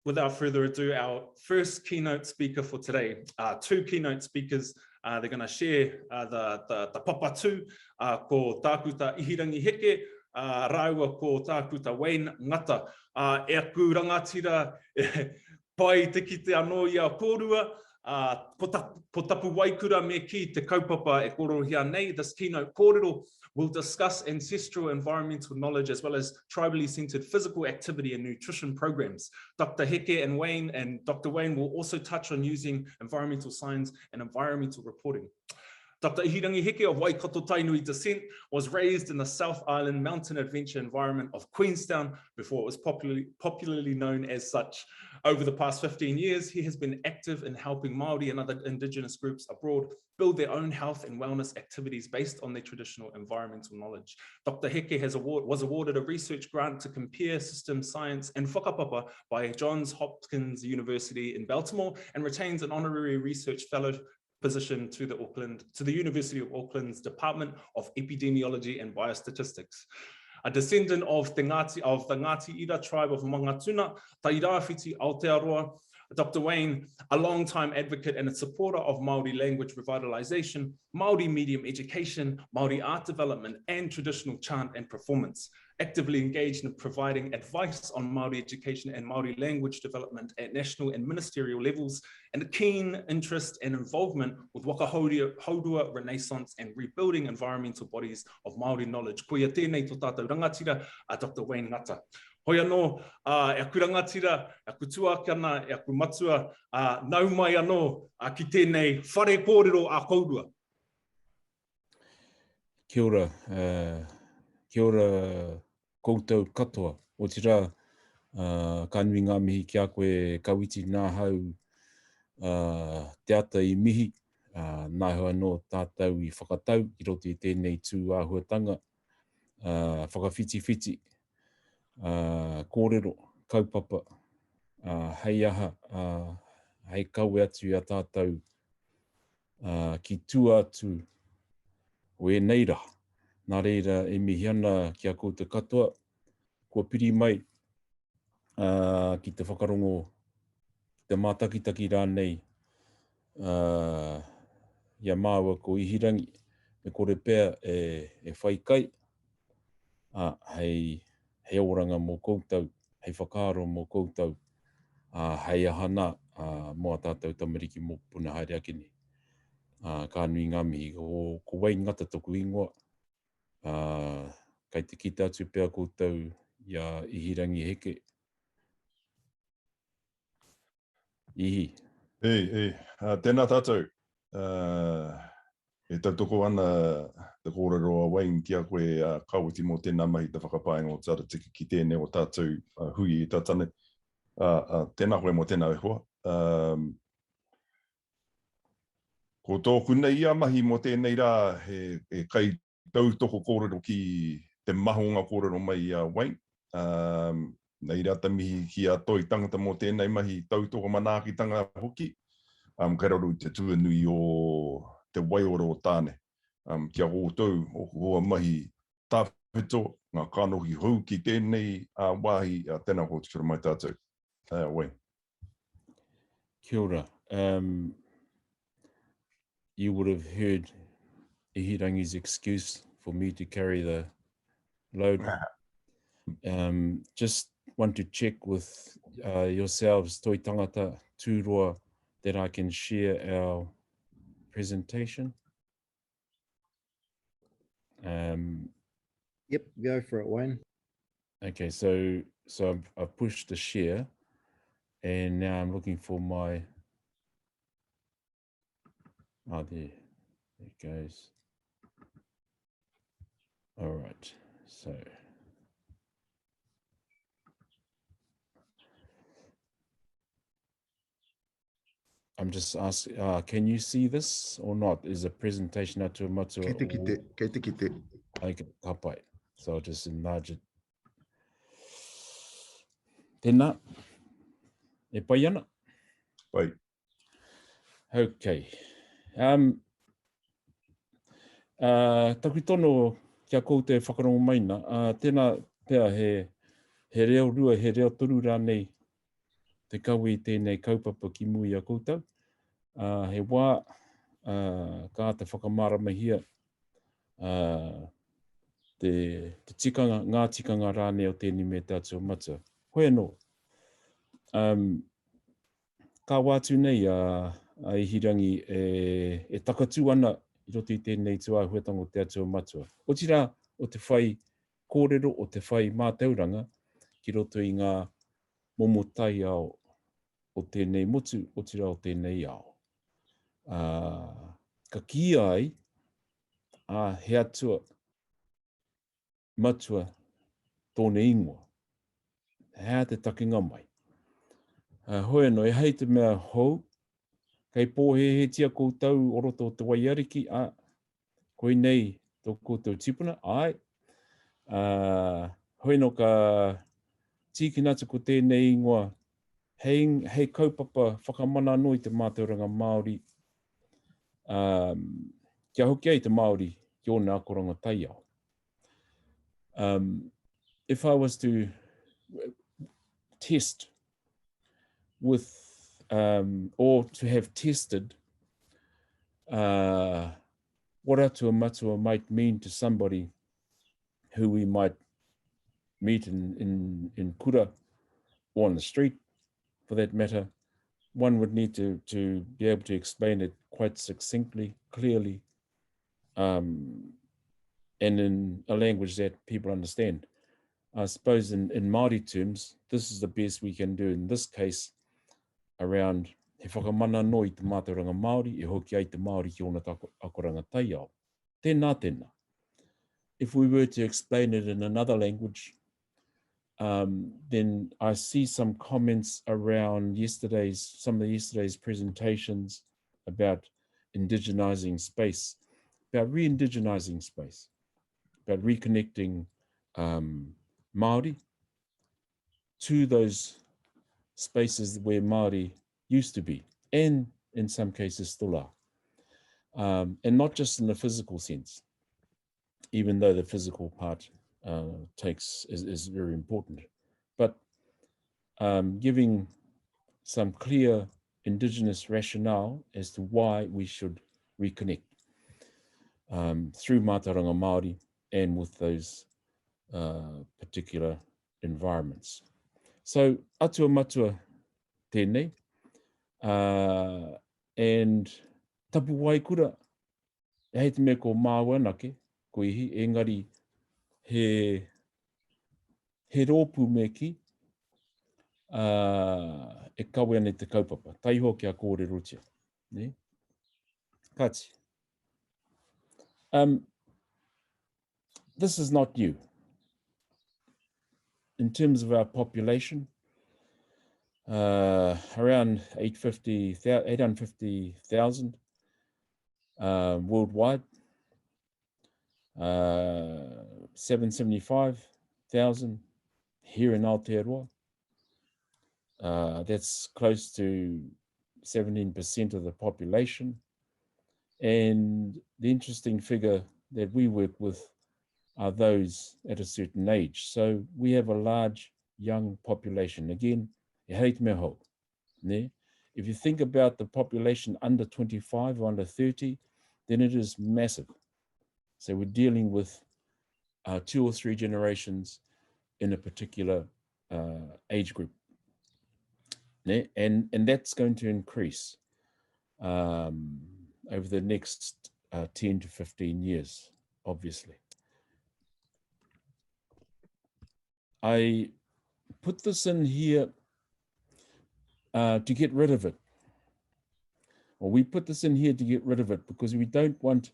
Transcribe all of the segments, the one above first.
without further ado, our first keynote speaker for today. Two keynote speakers. They're going to share the papatu ko Takuta Ihirangi Heke, rāua ko Takuta Wayne Ngata. E aku rangatira pai te kite anō i a kōrua, po Tapuwaekura me ki te kaupapa e korohia nei. This keynote kōrero will discuss ancestral environmental knowledge as well as tribally centered physical activity and nutrition programs. Dr. Heke and Wayne and Dr. Wayne will also touch on using environmental science and environmental reporting. Dr. Ihirangi Heke of Waikato Tainui descent was raised in the South Island mountain adventure environment of Queenstown before it was popularly known as such. Over the past 15 years, he has been active in helping Māori and other Indigenous groups abroad build their own health and wellness activities based on their traditional environmental knowledge. Dr. Heke was awarded a research grant to compare systems science and whakapapa by Johns Hopkins University in Baltimore and retains an honorary research fellow position to the University of Auckland's Department of Epidemiology and Biostatistics. A descendant of the Ngāti Ira tribe of Mangatuna, Tairāwhiti Aotearoa, Dr. Wayne, a long-time advocate and a supporter of Māori language revitalization, Māori medium education, Māori art development, and traditional chant and performance, actively engaged in providing advice on Māori education and Māori language development at national and ministerial levels, and a keen interest and involvement with waka haurua renaissance and rebuilding environmental bodies of Māori knowledge. Ko ia tēnei tō tātou rangatira, Dr. Wayne Ngata. Hoi anō, e aku rangatira, e aku tuakana, e aku matua, nau mai anō ki tēnei whare kōrero a kaurua. Kia ora, koutou katoa. O tira, ka nui ngā mihi ki a koe kawiti nā hau te ata I mihi, nā hoa no tātou I whakatau, I roto I tēnei tū āhuatanga, whakawhiti-whiti, kōrero, kaupapa, hei aha, hei kaue atu I a tātou, ki tū atu, o e neira. Nā reira e mihi ana ki a koutou katoa, kua piri mai ki te whakarongo, te mātakitaki rānei, ia māua ko Ihirangi, me kore pēr e whai kai, hei oranga mō koutou, hei whakaaro mō koutou, hei ahana mō a tātou tamariki mō puna haere akini. Ka nui ngā mihi, ko Wayne Ngata toku ingoa, kei te kita atu pēr koutou ia Ihirangi Heke. Ihi. Tēnā tātou. E tautoko ana te kōrero Wayne ki a koe kawiti mō tēnā mahi te whakapāinga o taratiki ki tēnei o tātou hui I tātane. Tēnā koe mō tēnā e hoa. Ko tōku nei ia mahi mō tēnei rā he kai tautoko kōrero ki te mahonga kōrero mai I a Wayne. Nei rata mihi ki a Toi Tangata mō tēnei mahi tautoko manākitanga hoki. Kei raru te tuanui o te waiora o tāne. Kia kōtou o hoa mahi tāwhito, ngā kānohi hou ki tēnei wāhi, tēnā kōtou kira mai tātou. Wayne. Kia ora. You would have heard Ihirangi's excuse for me to carry the load. Just want to check with yourselves, Toi Tangata Tūroa, that I can share our presentation. Yep, go for it, Wayne. Okay, so I've pushed the share, and now I'm looking for my. There it goes. All right, so. I'm just asking, can you see this or not? Is a presentation atu matua? Kei te kite. Okay, ka pai. So I'll just enlarge it. Tēnā. E pai ana? Pai. Okay. Taku tono kia kou te whakarongo maina. Tēnā pēr he reo rua, he reo toru rānei te kaui tēnei kaupapa ki mui a koutou. He wā, ka te whakamaramahia te tikanga, ngā tikanga rāne o tēnei me tātua matua. Hoi anō. Ka wātu nei a Ihirangi e takatū ana I roto I tēnei tua huetanga o te atua matua. O tira o te whai kōrero o te whai mātauranga ki roto I ngā momo taiao o tēnei motu, o tira o tēnei ao. Ka ki ai, he atua matua tōne ingoa. Hea te takinga mai. Hoi anō, e hei te mea hou, kei pōhehe tia koutou o roto o te waiariki, koe nei tō koutou tipuna, ai. Hoi no ka tīkinata ko tēnei ingoa, hei kaupapa whakamana anō I te mātauranga Māori, kia hoki ai te Māori ki o nā koranga taiao. If I was to test with, or to have tested what atua matua might mean to somebody who we might meet in kura or on the street, for that matter, one would need to be able to explain it quite succinctly, clearly, and in a language that people understand. I suppose in Māori terms, this is the best we can do in this case around he whakamana no I te mātauranga Māori, e hoki ai te Māori ki ona akoranga taiao. Tēnā, tēnā. If we were to explain it in another language, then I see some comments around some of yesterday's presentations about indigenizing space, about re-indigenizing space, about reconnecting Māori to those spaces where Māori used to be, and in some cases still are. And not just in the physical sense, even though the physical part is very important, but giving some clear Indigenous rationale as to why we should reconnect through mātauranga Māori and with those particular environments. So, atua matua tēnei, and Tapuwaekura, hei te mea ko māwanake, ko ihi, engari he rōpū me ki, e kawe ane te kaupapa, taiho kia Kōrero tia. Ne? Kāti. This is not new. In terms of our population, around 850,000 worldwide, 775,000 here in Aotearoa. That's close to 17% of the population. And the interesting figure that we work with are those at a certain age. So we have a large young population. Again, e hei te mea hou, ne? If you think about the population under 25 or under 30, then it is massive. So we're dealing with 2 or 3 generations in a particular age group. Ne? And that's going to increase over the next 10 to 15 years, obviously. I put this in here to get rid of it. Well, we put this in here to get rid of it because we don't want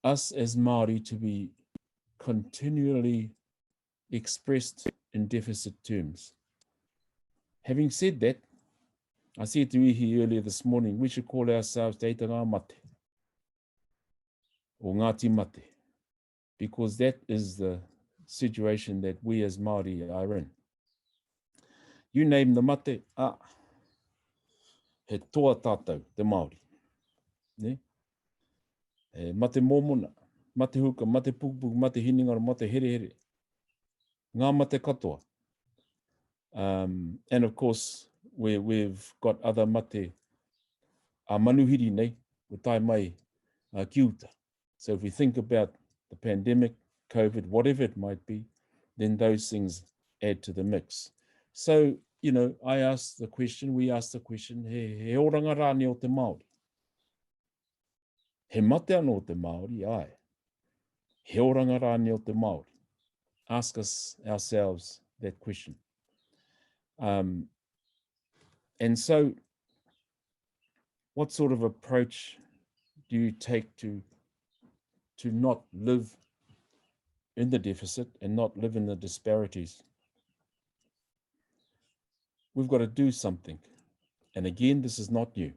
us as Māori to be continually expressed in deficit terms. Having said that, I said to Ihi earlier this morning, we should call ourselves Te Itanga Mate, or Ngāti Mate, because that is the situation that we as Māori are in. You name the mate, he toa tātou, te Māori. Ne? Mate momona, mate huka, mate pukupuku, mate hiningaro, mate here here. Ngā mate katoa. And of course, where we've got other mate a manuhiri nei, with tai mai ki uta. So if we think about the pandemic, COVID, whatever it might be, then those things add to the mix. So, you know, we asked the question, he oranga rāne o te Māori. He mate anō o te Māori, ai. He oranga rāne o te Māori. Ask ourselves that question. And so, what sort of approach do you take to not live in the deficit and not live in the disparities? We've got to do something. And again, this is not new.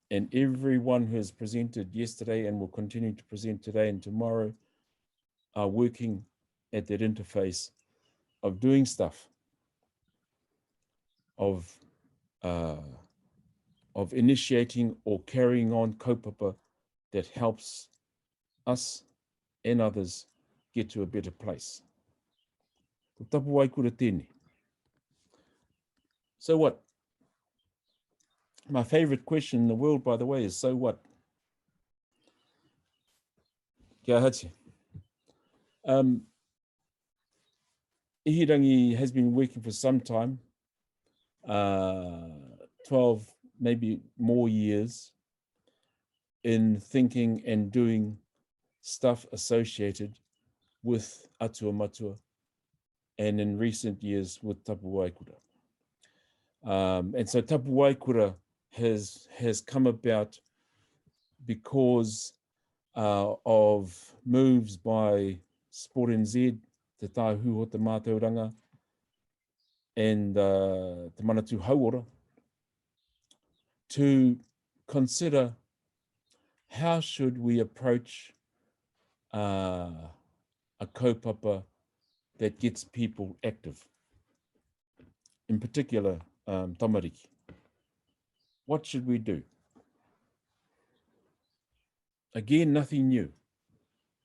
And everyone who has presented yesterday and will continue to present today and tomorrow are working at that interface of doing stuff, of initiating or carrying on kaupapa that helps us and others get to a better place. Tapuwaekura tēnei. So what? My favorite question in the world, by the way, is so what? Kia hati. Ihirangi has been working for some time, 12, maybe more years, in thinking and doing stuff associated with atua matua, and in recent years with Tapuwaekura. And so Tapuwaekura has come about because of moves by Sport NZ, te tāhu o te mātauranga, and te manatu hauora, to consider how should we approach a kaupapa that gets people active, in particular tamariki. What should we do? Again, nothing new.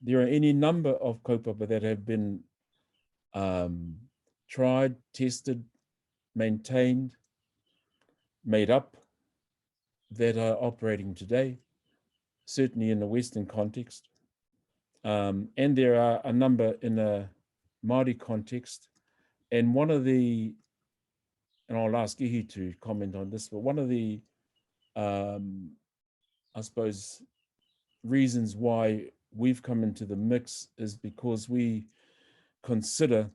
There are any number of kaupapa that have been tried, tested, maintained, made up, that are operating today, certainly in the Western context. And there are a number in a Māori context. And one of the, and I'll ask Ihi to comment on this, but one of the, I suppose, reasons why we've come into the mix is because we consider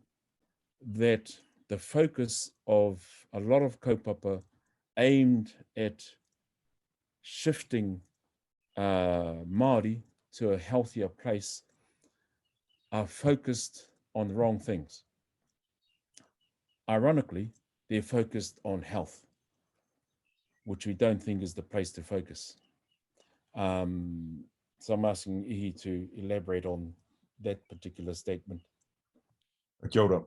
that the focus of a lot of kaupapa aimed at shifting Māori to a healthier place are focused on the wrong things. Ironically, they're focused on health, which we don't think is the place to focus. So I'm asking Ihi to elaborate on that particular statement. Kia ora.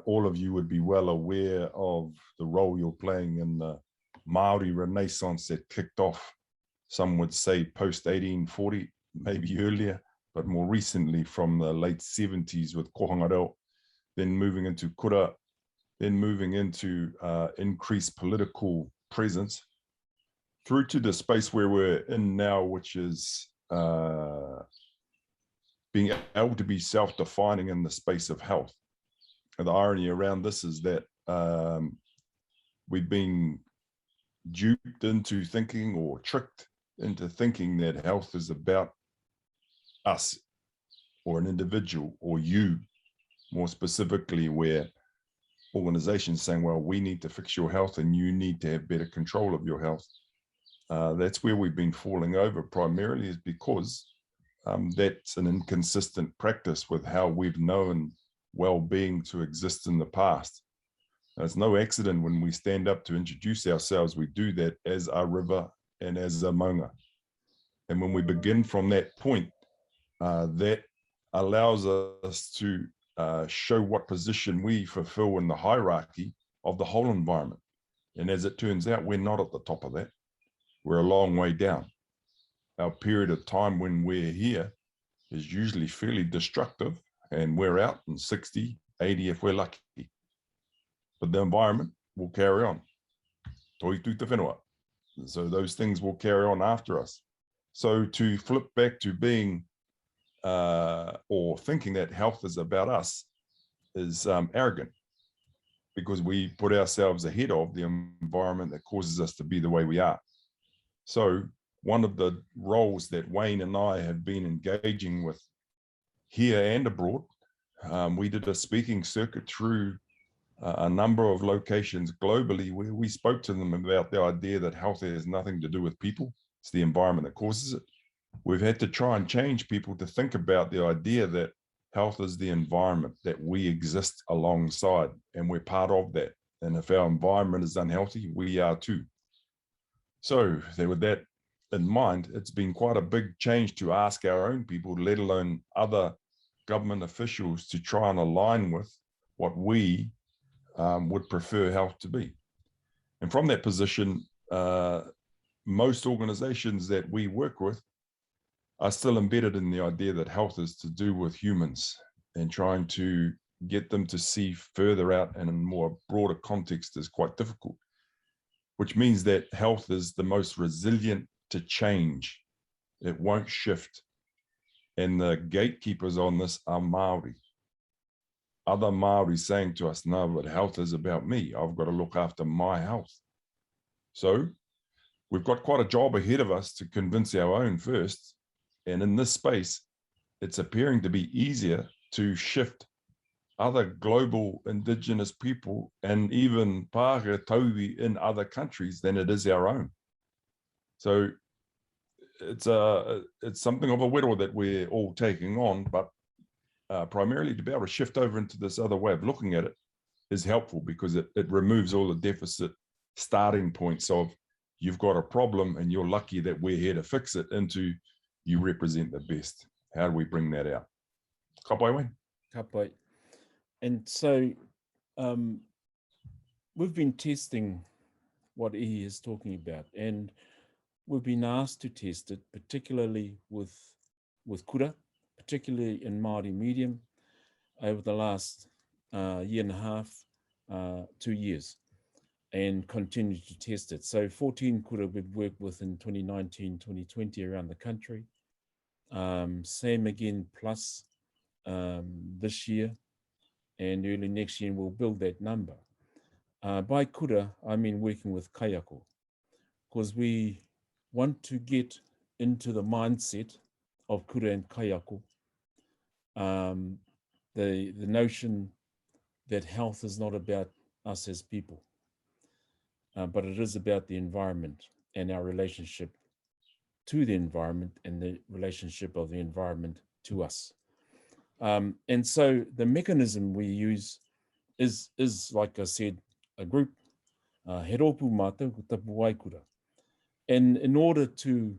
All of you would be well aware of the role you're playing in the Māori Renaissance that kicked off, some would say post-1840, maybe earlier, but more recently from the late 70s with Kōrero, then moving into Kura, then moving into increased political presence, through to the space where we're in now, which is being able to be self-defining in the space of health. And the irony around this is that we've been duped into thinking, or tricked into thinking, that health is about us or an individual or you, more specifically, where organizations saying, well, we need to fix your health and you need to have better control of your health. That's where we've been falling over primarily, is because that's an inconsistent practice with how we've known well-being to exist in the past. And it's no accident when we stand up to introduce ourselves, we do that as a river and as a maunga. And when we begin from that point, that allows us to show what position we fulfill in the hierarchy of the whole environment. And as it turns out, we're not at the top of that. We're a long way down. Our period of time when we're here is usually fairly destructive, and we're out in 60, 80 if we're lucky. But the environment will carry on. toi tū te whenua. So those things will carry on after us. So to flip back to being or thinking that health is about us is arrogant, because we put ourselves ahead of the environment that causes us to be the way we are. So one of the roles that Wayne and I have been engaging with here and abroad, we did a speaking circuit through a number of locations globally where we spoke to them about the idea that health has nothing to do with people. It's the environment that causes it. We've had to try and change people to think about the idea that health is the environment that we exist alongside, and we're part of that. And if our environment is unhealthy, we are too. So with that in mind, it's been quite a big change to ask our own people, let alone other government officials, to try and align with what we would prefer health to be. And from that position, most organizations that we work with are still embedded in the idea that health is to do with humans, and trying to get them to see further out and in a more broader context is quite difficult, which means that health is the most resilient to change. It won't shift. And the gatekeepers on this are Māori. Other Māori saying to us, no, but health is about me. I've got to look after my health. So we've got quite a job ahead of us to convince our own first. And in this space, it's appearing to be easier to shift other global indigenous people and even pāke tauhi in other countries than it is our own. So it's something of a whittle that we're all taking on, but primarily to be able to shift over into this other way of looking at it is helpful, because it removes all the deficit starting points of you've got a problem and you're lucky that we're here to fix it, into you represent the best. How do we bring that out? Ka pai, Wayne? Ka pai. And so we've been testing what Ihi is talking about, and we've been asked to test it, particularly with kura, particularly in Māori medium, over the last year and a half, 2 years, and continue to test it. So 14 kura we've worked with in 2019, 2020 around the country. Same again plus this year, and early next year we'll build that number. By kura, I mean working with kaiako, because we want to get into the mindset of kura and kaiako. The notion that health is not about us as people, but it is about the environment and our relationship to the environment and the relationship of the environment to us. And so the mechanism we use is like I said, a group, he rōpū mātou ko Tapuwaekura. And in order to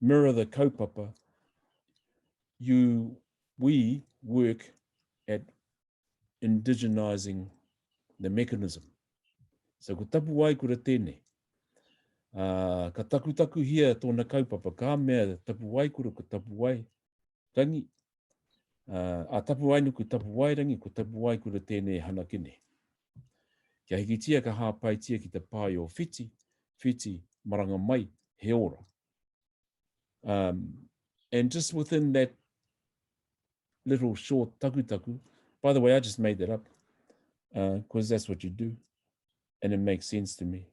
mirror the kaupapa, we work at indigenizing the mechanism. So ko Tapuwaekura tēnei. Ka taku hia tōna kaupapa, ka mea Tapuwaekura ko Tapuwairangi. A Tapuwainu ko Tapuwairangi, ko Tapuwaekura tēnei hana kine. Kia hikitia ka hāpaitia ki te pāi o whiti, maranga mai, he ora. And just within that little short taku, by the way, I just made that up, because that's what you do, and it makes sense to me.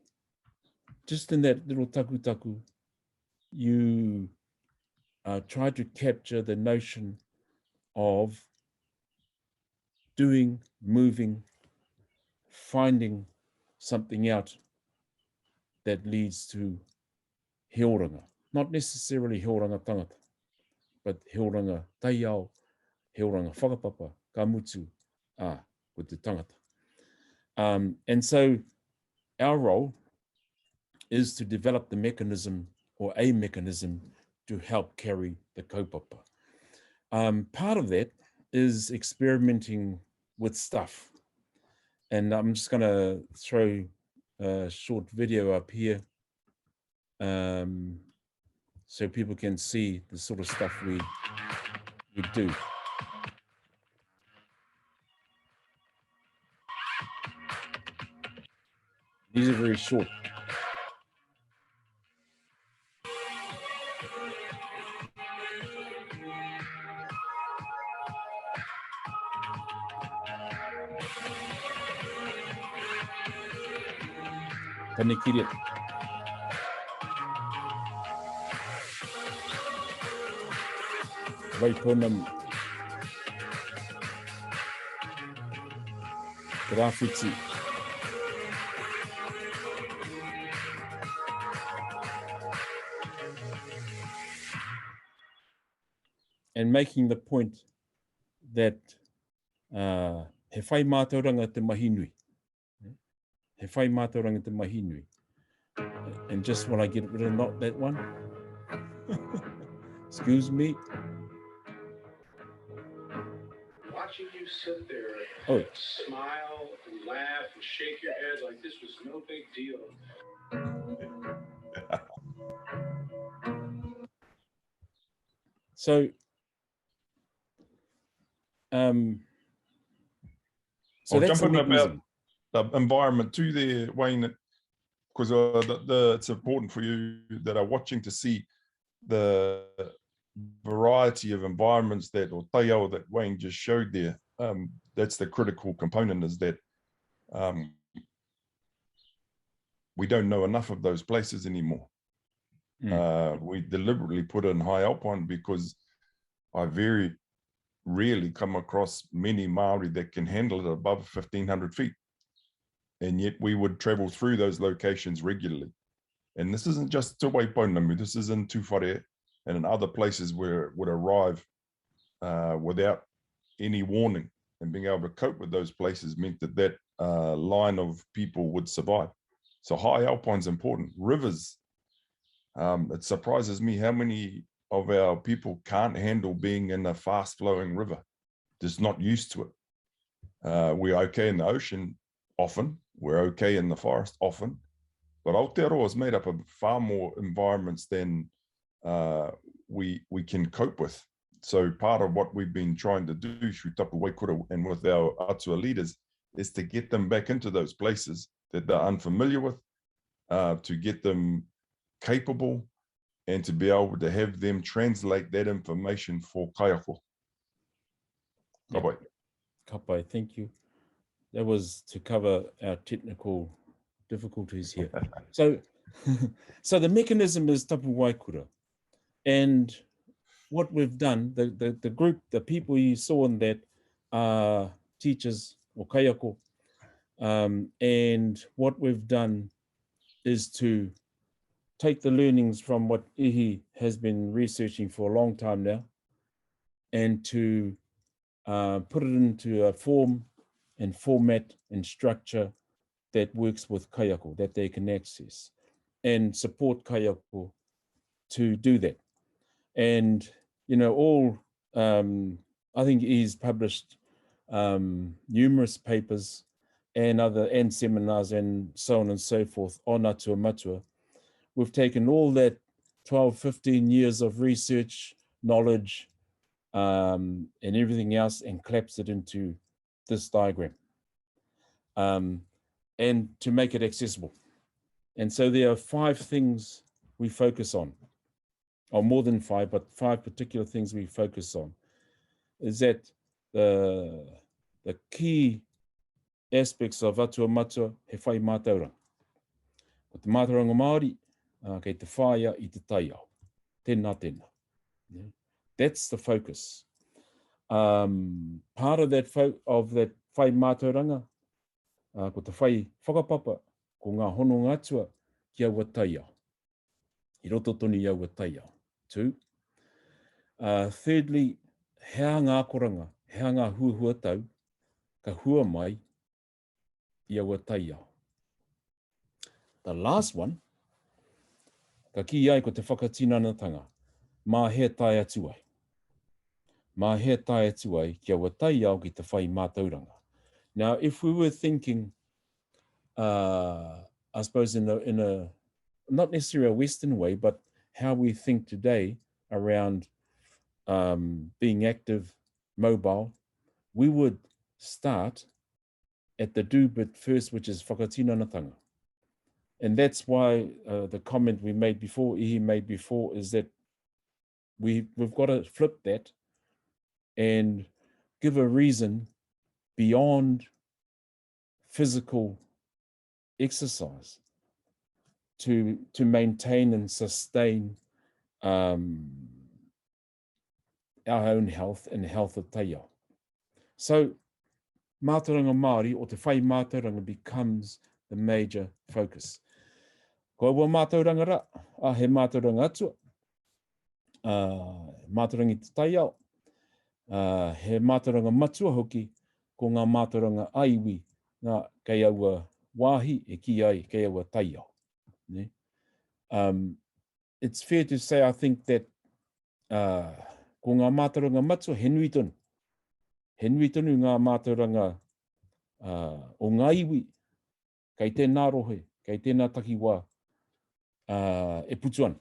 Just in that little taku, you try to capture the notion of doing, moving, finding something out that leads to he oranga. Not necessarily he oranga tangata, but he oranga taiao, he oranga whakapapa, ka mutu, with the tangata. And so our role is to develop the mechanism, or a mechanism, to help carry the kaupapa. Part of that is experimenting with stuff. And I'm just going to throw a short video up here so people can see the sort of stuff we do. These are very short. Tanikiri. Waiponam. Graffiti. And making the point that he whai mātauranga te mahinui. He whai mātauranga te mahinui. And just when I get rid of not that one, excuse me. Watching you sit there, smile and laugh and shake your head like this was no big deal. So, I'll that's jump the in about mechanism. the environment too there, Wayne, because it's important for you that are watching to see the variety of environments that, or taiao that Wayne just showed there. That's the critical component, is that we don't know enough of those places anymore. We deliberately put in high alpine because I very rarely come across many Māori that can handle it above 1,500 feet. And yet we would travel through those locations regularly. And this isn't just Te Waiponamu, this is in Tūwhare and in other places where it would arrive without any warning. And being able to cope with those places meant that that line of people would survive. So high alpine is important. Rivers, it surprises me how many of our people can't handle being in a fast flowing river, just not used to it. We're okay in the ocean often, we're okay in the forest often, but Aotearoa is made up of far more environments than we can cope with. So part of what we've been trying to do through Tapuwaekura and with our Utsua leaders is to get them back into those places that they're unfamiliar with, to get them capable, and to be able to have them translate that information for kaiako. Kapai. Kapai, thank you. That was to cover our technical difficulties here. So, so the mechanism is Tapuwaekura. And what we've done, the group, the people you saw in that are teachers or kaiako. And what we've done is to take the learnings from what Ihi has been researching for a long time now and to put it into a form and format and structure that works with kaiako, that they can access and support kaiako to do that. And, you know, I think he's published numerous papers and seminars and so on and so forth on Atua Matua. We've taken all that 12, 15 years of research, knowledge, and everything else and collapsed it into this diagram. And to make it accessible. And so there are 5 things we focus on, or more than 5, but 5 particular things we focus on. Is that the key aspects of Atua Matua he whai mātauranga. Ko te mātauranga Māori, kei te whāia I te taiao. Tēnā, tēnā. That's the focus. Part of that whai mātauranga, ko te whai whakapapa, ko ngā hono ngatua ki aua taiao. I roto tonu I aua taiao. 2. Thirdly, hea ngā koranga, hea ngā huahua tau, ka hua mai I aua taiao. The last one, ka ki ai ko te whakatinanatanga, mā hea tai atu ai. Mā hea tai atu ai ki aua taiao ki te whai mātauranga. Now, if we were thinking, I suppose in a not necessarily a Western way, but how we think today around being active, mobile, we would start at the do bit first, which is whakatinanatanga. And that's why the comment we made before, Ihi made before, is that we've got to flip that and give a reason beyond physical exercise to maintain and sustain our own health and the health of taiao. So mātauranga Māori, or te whai mātauranga, becomes the major focus. Ko ua mātauranga ra, he mātauranga atua, mātaurangi te taiao, he mātauranga matua hoki, ko ngā mātauranga aiwi, ngā kei aua wāhi e ki ai, kei aua taiao. Ne? It's fair to say, I think, that ko ngā mātauranga matua, he nui tonu. He nui tonu ngā mātauranga o ngā iwi, kei tēnā rohe, kei tēnā takiwā e putu ana.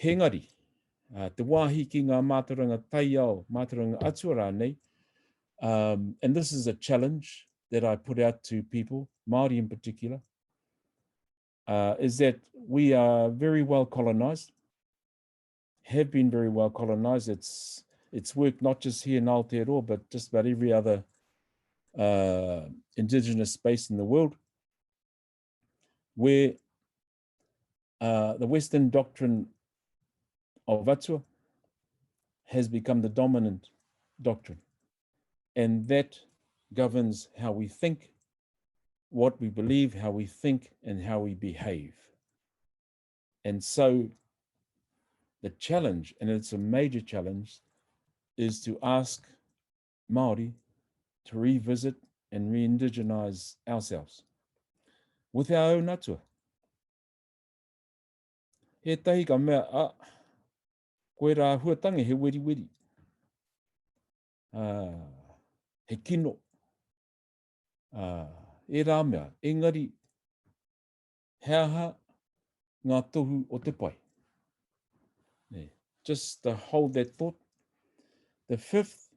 Hengari, te wāhi ki ngā mātauranga taiao, mātauranga atua rānei, and this is a challenge that I put out to people, Māori in particular, is that we are very well colonized, have been very well colonized. It's worked not just here in Aotearoa, but just about every other indigenous space in the world, where the Western doctrine of Utsua has become the dominant doctrine. And that governs how we think, what we believe, how we think, and how we behave. And so the challenge, and it's a major challenge, is to ask Māori to revisit and re-indigenize ourselves with our own atua. He tahi ka mea, koe rā huatangi he wiri wiri. He kino. E rā mea, engari, heaha ngā tohu o te pai. Just to hold that thought. The fifth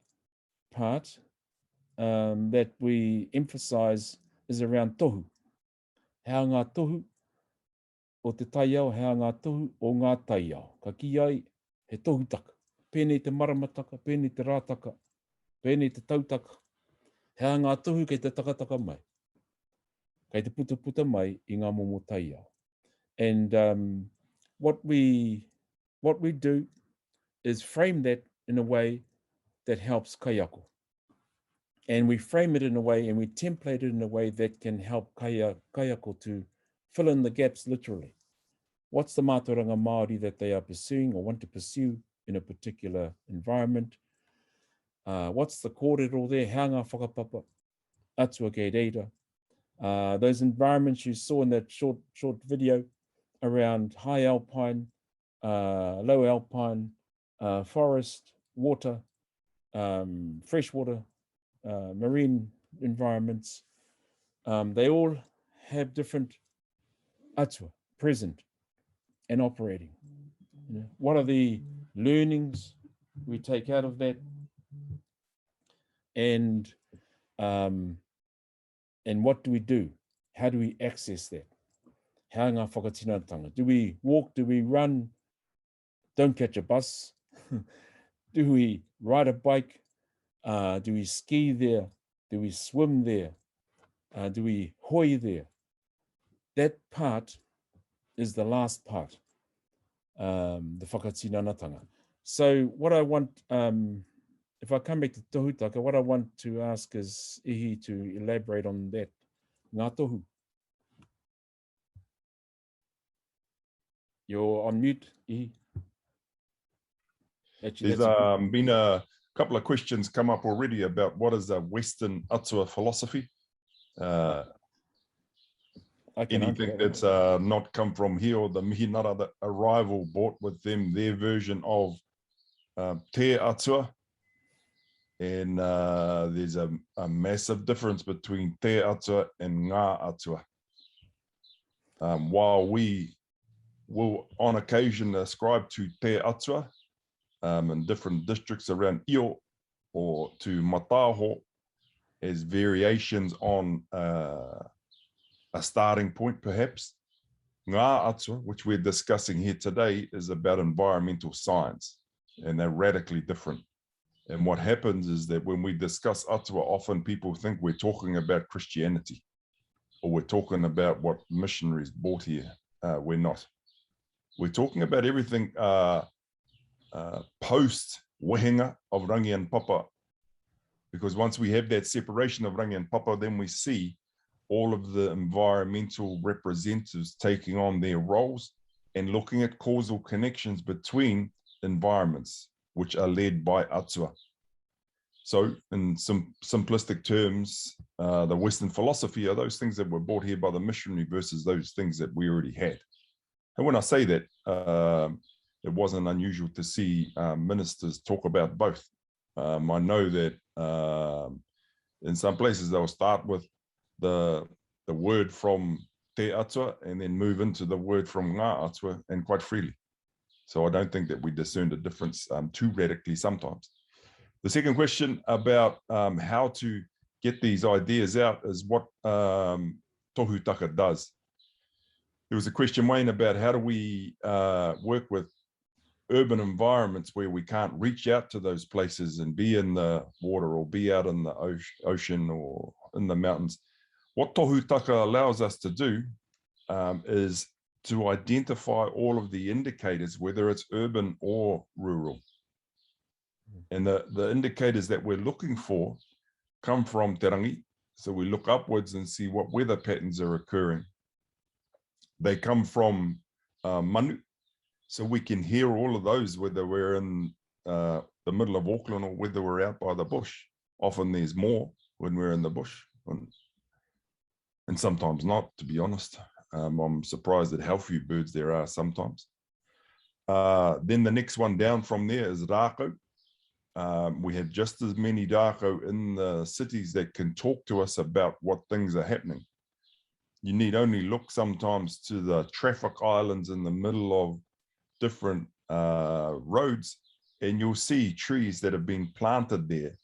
part that we emphasize is around tohu. Hea ngā tohu o te taiao, hea ngā tohu o ngā taiao. Ka ki ai he tohu taka. Pēnei te maramataka, pēnei te rātaka, pēnei te tautaka. Hea ngā tohu kei te takataka mai. Kei te puta mai I ngā momo taiao. And what we do is frame that in a way that helps kaiako. And we frame it in a way, and we template it in a way that can help kaiako to fill in the gaps literally. What's the mātauranga Māori that they are pursuing or want to pursue in a particular environment? What's the kōrero there? Hea ngā whakapapa, atua kei reira. Those environments you saw in that short video around high alpine, low alpine, forest, water, freshwater, marine environments, they all have different atua present and operating. You know, what are the learnings we take out of that? And what do we do? How do we access that? Hea ngā whakatinatanga. Do we walk? Do we run? Don't catch a bus. Do we ride a bike? Do we ski there? Do we swim there? Do we hoi there? That part is the last part, the whakatinanatanga. So what I want, if I come back to tohutaka, what I want to ask is Ihi to elaborate on that. Ngā tohu. You're on mute, Ihi. Actually, There's been a couple of questions come up already about what is the Western Utsua philosophy. Anything that's not come from here, or the mihinara that arrival brought with them their version of te atua. And there's a massive difference between te atua and ngā atua. While we will on occasion ascribe to te atua in different districts around Io or to Mataho as variations on a starting point perhaps. Ngā atua, which we're discussing here today, is about environmental science, and they're radically different. And what happens is that when we discuss atua, often people think we're talking about Christianity, or we're talking about what missionaries brought here. We're not. We're talking about everything post wehenga of rangi and papa, because once we have that separation of rangi and papa, then we see all of the environmental representatives taking on their roles and looking at causal connections between environments, which are led by atua. So in some simplistic terms, the Western philosophy are those things that were brought here by the missionary versus those things that we already had. And when I say that, it wasn't unusual to see ministers talk about both. I know that in some places they'll start with the word from te atua and then move into the word from ngā atua, and quite freely. So I don't think that we discern the difference too radically sometimes. The second question about how to get these ideas out is what tohutaka does. There was a question, Wayne, about how do we work with urban environments where we can't reach out to those places and be in the water or be out in the ocean or in the mountains. What tohutaka allows us to do is to identify all of the indicators, whether it's urban or rural. And the indicators that we're looking for come from te rangi. So we look upwards and see what weather patterns are occurring. They come from manu. So we can hear all of those, whether we're in the middle of Auckland or whether we're out by the bush. Often there's more when we're in the bush. And sometimes not, to be honest. I'm surprised at how few birds there are sometimes. Then the next one down from there is rākau. We have just as many rākau in the cities that can talk to us about what things are happening. You need only look sometimes to the traffic islands in the middle of different roads, and you'll see trees that have been planted there.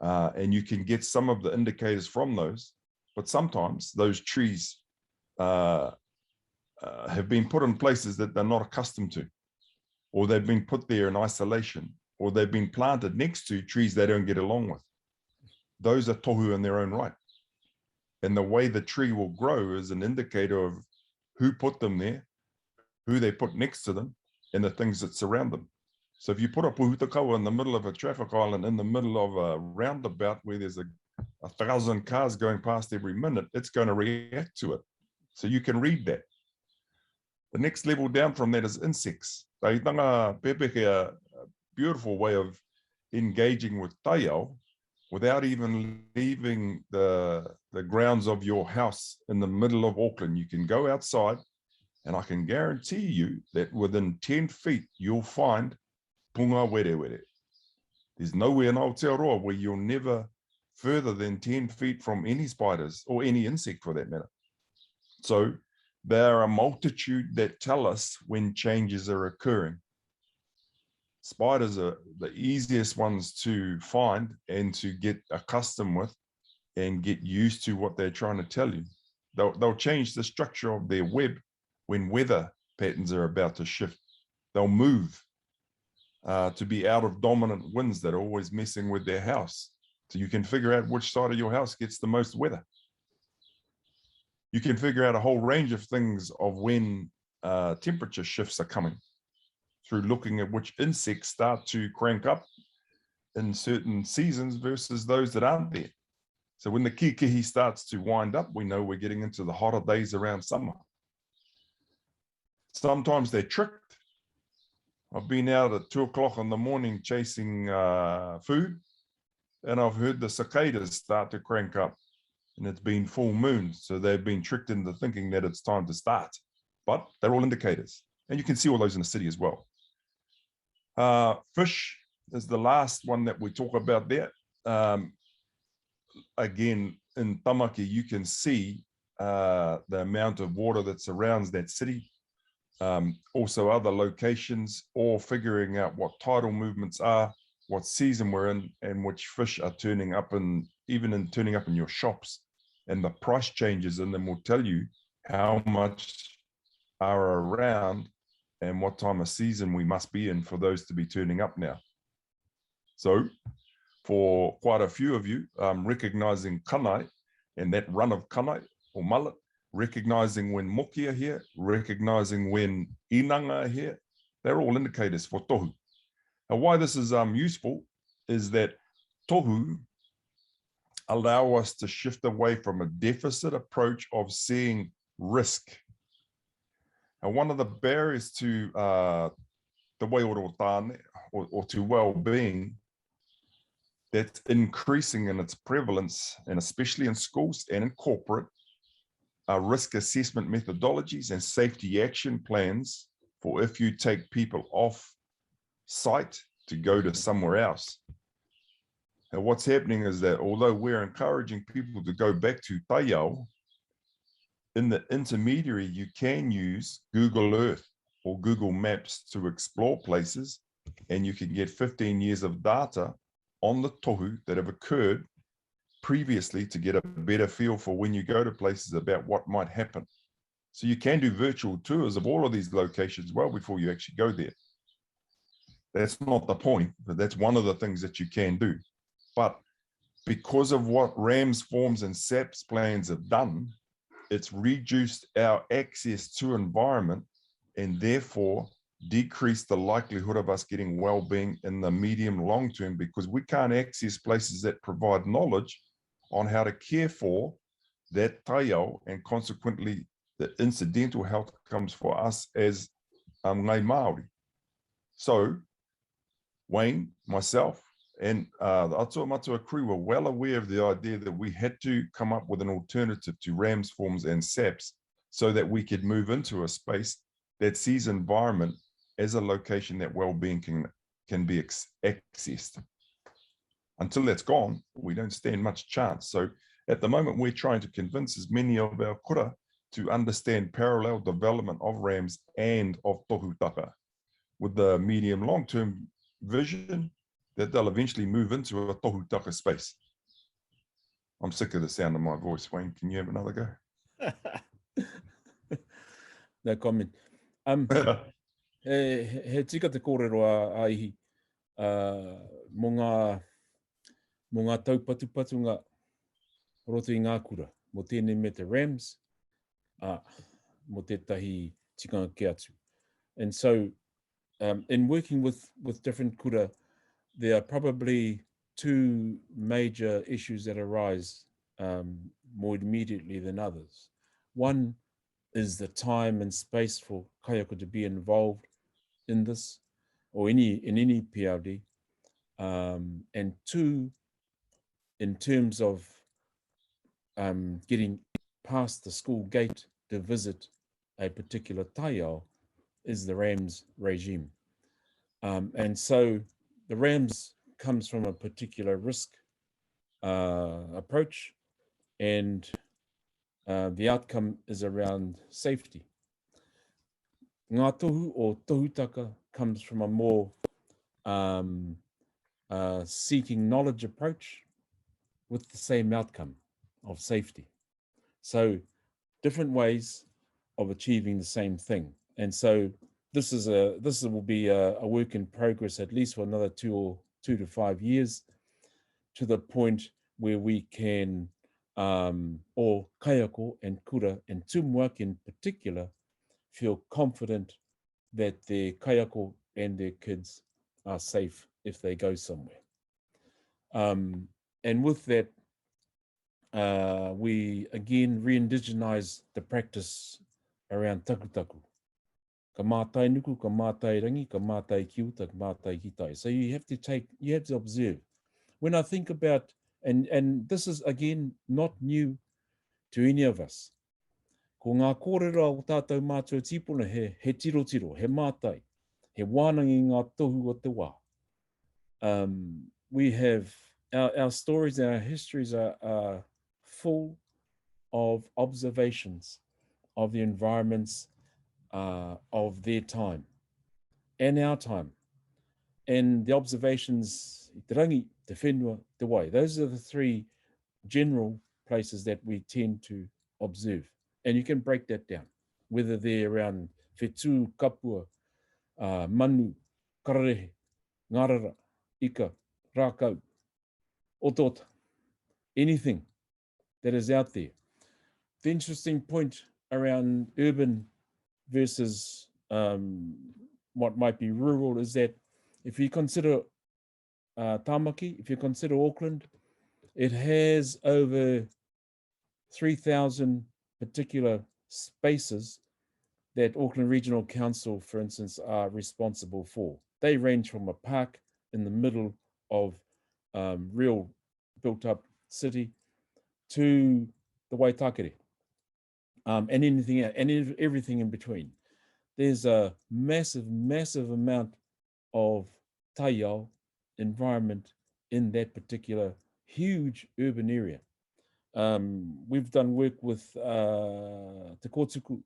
And you can get some of the indicators from those. But sometimes those trees have been put in places that they're not accustomed to, or they've been put there in isolation, or they've been planted next to trees they don't get along with. Those are tohu in their own right. And the way the tree will grow is an indicator of who put them there, who they put next to them, and the things that surround them. So if you put a puhutakaua in the middle of a traffic island, in the middle of a roundabout where there's 1,000 cars going past every minute, it's going to react to it. So you can read that. The next level down from that is insects. Taitanga pepeke, a beautiful way of engaging with taiao without even leaving the grounds of your house in the middle of Auckland. You can go outside, and I can guarantee you that within 10 feet, you'll find punga were were. There's nowhere in Aotearoa where you're never further than 10 feet from any spiders or any insect for that matter. So there are a multitude that tell us when changes are occurring. Spiders are the easiest ones to find and to get accustomed with and get used to what they're trying to tell you. They'll change the structure of their web when weather patterns are about to shift. They'll move to be out of dominant winds that are always messing with their house. So you can figure out which side of your house gets the most weather. You can figure out a whole range of things of when temperature shifts are coming through looking at which insects start to crank up in certain seasons versus those that aren't there. So when the kikihi starts to wind up, we know we're getting into the hotter days around summer. Sometimes they're tricked. I've been out at 2 o'clock in the morning chasing food, and I've heard the cicadas start to crank up, and it's been full moon. So they've been tricked into thinking that it's time to start, but they're all indicators. And you can see all those in the city as well. Fish is the last one that we talk about there. Again, in Tamaki, you can see the amount of water that surrounds that city. Also other locations, or figuring out what tidal movements are, what season we're in, and which fish are turning up, and even in turning up in your shops. and the price changes in them will tell you how much are around and what time of season we must be in for those to be turning up now. So for quite a few of you, recognizing kanai and that run of kanai or mullet, recognizing when moki are here, recognizing when inanga are here, they're all indicators for tohu. And why this is useful is that tohu allow us to shift away from a deficit approach of seeing risk. And one of the barriers to the way or to well-being that's increasing in its prevalence, and especially in schools and in corporate, are risk assessment methodologies and safety action plans for if you take people off site to go to somewhere else. And what's happening is that although we're encouraging people to go back to taiao, in the intermediary, you can use Google Earth or Google Maps to explore places, and you can get 15 years of data on the tohu that have occurred previously to get a better feel for when you go to places about what might happen. So you can do virtual tours of all of these locations well before you actually go there. That's not the point, but that's one of the things that you can do. But because of what RAMS forms and SAPS plans have done, it's reduced our access to environment and therefore decreased the likelihood of us getting well-being in the medium long term, because we can't access places that provide knowledge on how to care for that taiao, and consequently the incidental health comes for us as ngai Māori. So Wayne, myself, and the Atua Matua crew were well aware of the idea that we had to come up with an alternative to RAMS forms and SAPs so that we could move into a space that sees environment as a location that well-being can be accessed. Until that's gone, we don't stand much chance. So at the moment, we're trying to convince as many of our kura to understand parallel development of RAMS and of tohutaka, with the medium long-term vision that they'll eventually move into a tohutaka space. I'm sick of the sound of my voice, Wayne. Can you have another go? No comment. He tika te kōrero a Ihi, mo ngā taupatupatunga roto I ngā kura, mo tēnei me te RAMS, mo tētahi tikanga ke atu. And so, in working with different kura, there are probably two major issues that arise more immediately than others. One is the time and space for kaiako to be involved in this, or in any PRD. And two, in terms of getting past the school gate to visit a particular taiao, is the RAMS regime. And so the RAMS comes from a particular risk approach, and the outcome is around safety. Ngā tohu o tohutaka comes from a more seeking knowledge approach with the same outcome of safety. So different ways of achieving the same thing. And so this will be a work in progress at least for another 2 to 5 years, to the point where we can, or kaiako and kura and tumuaki in particular, feel confident that their kaiako and their kids are safe if they go somewhere. And with that, we again re-indigenize the practice around takutaku. Ka mātai nuku, ka mātai rangi, ka mātai kiuta, ka mātai hitai. So you have to observe. When I think about, and this is again not new to any of us, ko ngā kōrero o tātou mātua tīpuna he tiro, he mātai, he wānangi ngā tohu o te wā. We have, our stories and our histories are full of observations of the environments of their time and our time. And the observations, te rangi, te whenua, te wai. Those are the three general places that we tend to observe. And you can break that down, whether they're around whetū, kapua, manu, kararehe, ngarara, ika, rākau, otota, anything that is out there. The interesting point around urban versus what might be rural is that if you consider Tāmaki, if you consider Auckland, it has over 3,000 particular spaces that Auckland Regional Council, for instance, are responsible for. They range from a park in the middle of real built-up city to the Waitakere, and anything and everything in between. There's a massive, massive amount of taiao environment in that particular huge urban area. We've done work with Te Kōtuku,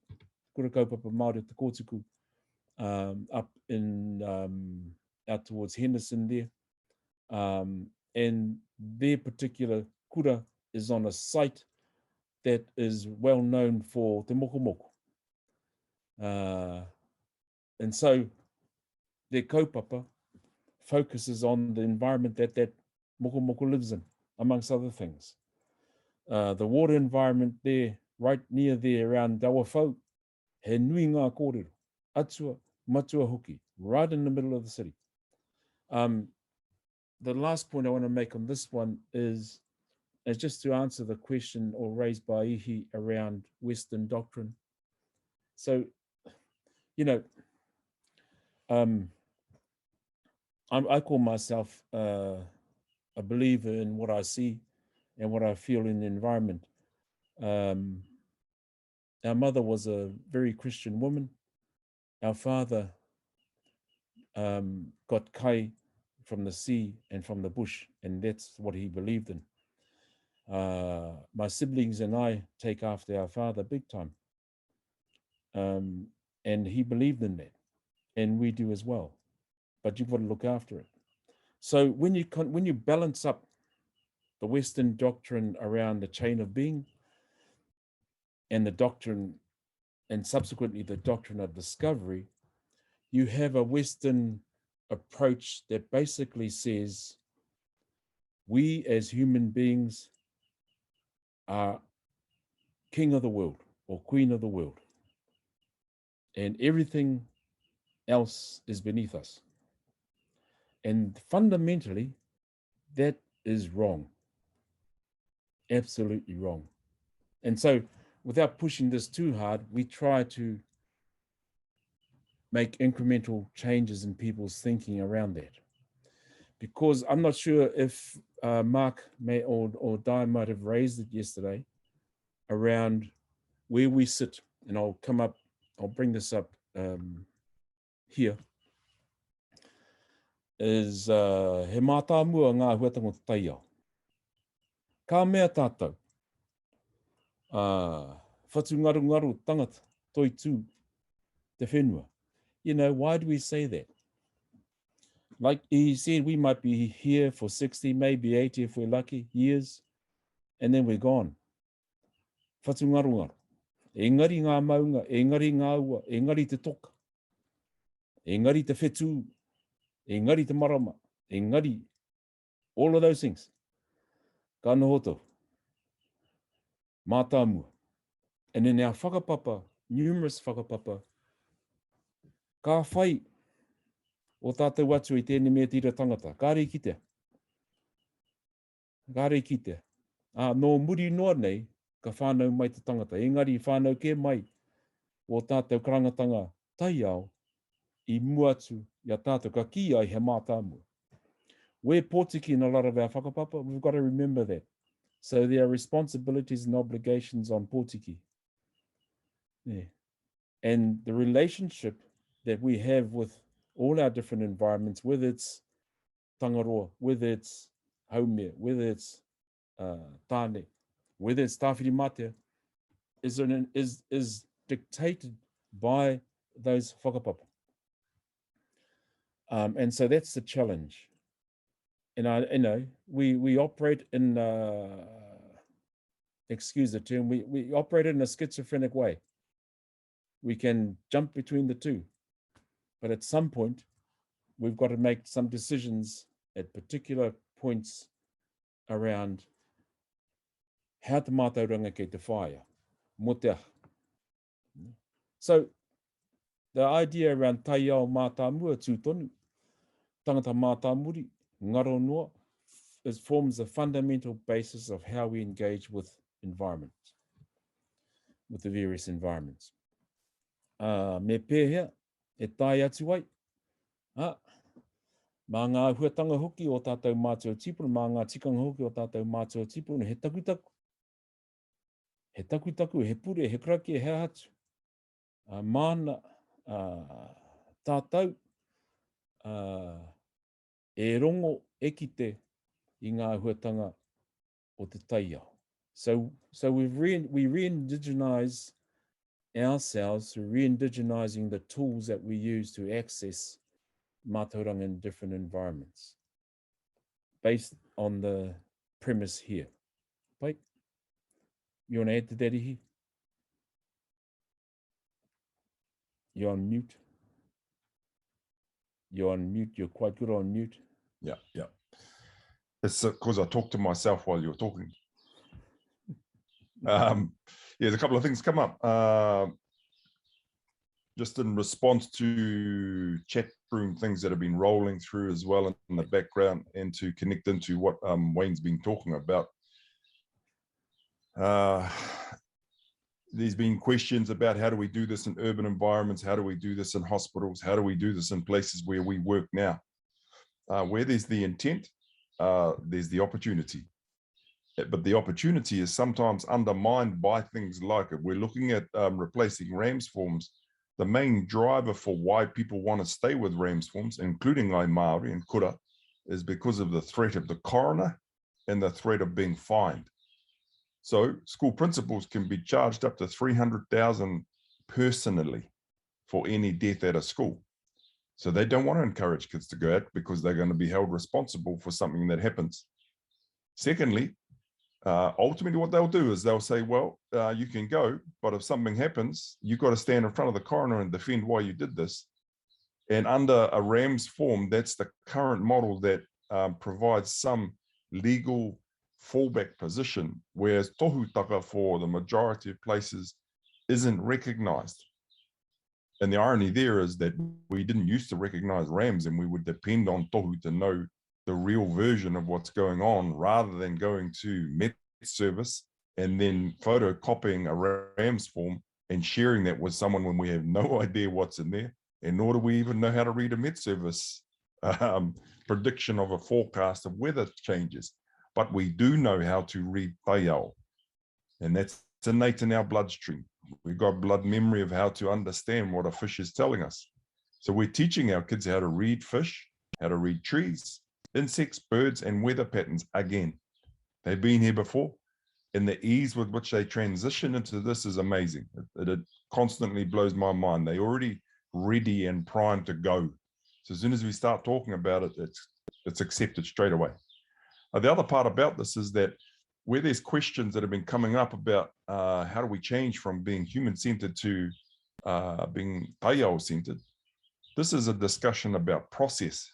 Kura Kaupapa Māori, Te Kōtuku, up in out towards Henderson there, and their particular kura is on a site that is well known for te mokomoko. And so their kaupapa focuses on the environment that that mokomoko lives in, amongst other things. The water environment there, right near there around Dawafau, he nui ngā kōrero, Utsua, matua hoki, right in the middle of the city. The last point I want to make on this one is just to answer the question or raised by Ihi around Western doctrine. So, you know, I call myself a believer in what I see and what I feel in the environment. Our mother was a very Christian woman. Our father got kai from the sea and from the bush, and that's what he believed in. My siblings and I take after our father big time. And he believed in that, and we do as well. But you've got to look after it. So when you balance up the Western doctrine around the chain of being and the doctrine, and subsequently the doctrine of discovery, you have a Western approach that basically says we as human beings are king of the world or queen of the world, and everything else is beneath us. And fundamentally, that is wrong. Absolutely wrong. And so, without pushing this too hard, we try to make incremental changes in people's thinking around that. Because I'm not sure if Mark may or Di might have raised it yesterday around where we sit. And I'll bring this up here. Is he mātāmua ngā huatanga taiao. Ka mea tātou. Whatu ngaru tangata, toi tū, te whenua. You know, why do we say that? Like he said, we might be here for 60, maybe 80 if we're lucky, years, and then we're gone. Whatu ngaru. Engari ngā maunga, engari ngā ua, engari te toka, engari te whetū, engari te marama, engari, all of those things. Ka nohoto, mātāmua. And in our whakapapa, numerous whakapapa, ka whai o tātou atu I tēnei mea tira tangata. Ka rei kitea. Ka rei kitea. No muri noa nei, ka whānau mai te tangata. Engari whānau ke mai o tātou karangatanga taiao I muatu ia tātou ka ki ai he mātāmua. We're Pōtiki in a lot of our whakapapa. We've got to remember that. So there are responsibilities and obligations on Pōtiki. Yeah. And the relationship that we have with all our different environments, whether it's Tangaroa, whether it's Haumea, whether it's Tāne, whether it's Tāwhiri Mātea, is dictated by those whakapapa. And so that's the challenge. And we operate in excuse the term, we operate in a schizophrenic way. We can jump between the two. But at some point, we've got to make some decisions at particular points around how te mātauranga kei te whāia, mo te aha. So the idea around taiao mātāmua tūtonu, tangata mātāmuri, ngaro noa, forms the fundamental basis of how we engage with environments, with the various environments. Me pēhea, e tai atu ai. Mā ngā huatanga hoki o tātou mātua tipuna, mā ngā tikanga hoki o tātou mātua tipuna, he takutaku. He takutaku, he pure, he kraki, he hatu. Mana tātou, e rongo e kite I ngā huatanga o te taiao. So we re-indigenize ourselves through re-indigenizing the tools that we use to access mātauranga in different environments, based on the premise here. Pai, you want to add to that, Ihi? You're on mute. You're on mute. You're quite good on mute. Yeah. It's because I talk to myself while you're talking. There's a couple of things come up. Just in response to chat room things that have been rolling through as well in the background, and to connect into what Wayne's been talking about. There's been questions about how do we do this in urban environments, how do we do this in hospitals, how do we do this in places where we work now? Where there's the intent, there's the opportunity. But the opportunity is sometimes undermined by things like, if we're looking at replacing RAMS forms, the main driver for why people want to stay with RAMS forms, including Ai Māori and Kura, is because of the threat of the coroner and the threat of being fined. So school principals can be charged up to 300,000 personally for any death at a school. So they don't want to encourage kids to go out because they're going to be held responsible for something that happens. Secondly, ultimately what they'll do is they'll say, well, you can go, but if something happens, you've got to stand in front of the coroner and defend why you did this. And under a RAMS form, that's the current model that provides some legal fallback position, whereas tohutaka for the majority of places isn't recognized. And the irony there is that we didn't used to recognize RAMS, and we would depend on tohu to know the real version of what's going on, rather than going to Met Service and then photocopying a RAMS form and sharing that with someone when we have no idea what's in there, and nor do we even know how to read a Met Service prediction of a forecast of weather changes. But we do know how to read taiao, and that's innate in our bloodstream. We've got blood memory of how to understand what a fish is telling us. So we're teaching our kids how to read fish, how to read trees, insects, birds, and weather patterns again. They've been here before, and the ease with which they transition into this is amazing. It constantly blows my mind. They're already ready and primed to go. So as soon as we start talking about it, it's accepted straight away. The other part about this is that where there's questions that have been coming up about how do we change from being human-centered to being taiao-centered, this is a discussion about process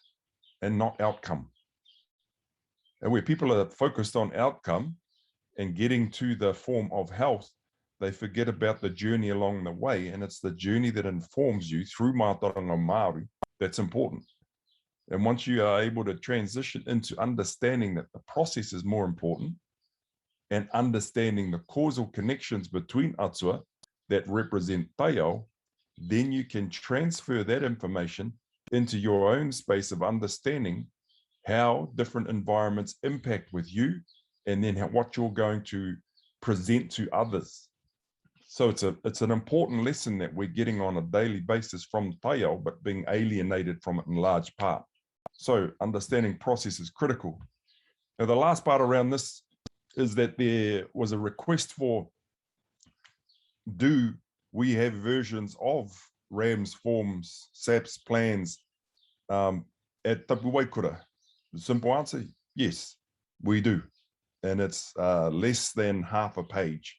and not outcome. And where people are focused on outcome and getting to the form of health, they forget about the journey along the way, and it's the journey that informs you through mātauranga Māori that's important. And once you are able to transition into understanding that the process is more important and understanding the causal connections between Utsua that represent taiao, then you can transfer that information into your own space of understanding how different environments impact with you, and then what you're going to present to others. So it's an important lesson that we're getting on a daily basis from taiao, but being alienated from it in large part. So understanding process is critical. Now, the last part around this is that there was a request for, do we have versions of RAMS forms, SAPS plans at Tapuwaekura? The simple answer, yes, we do. and it's less than half a page.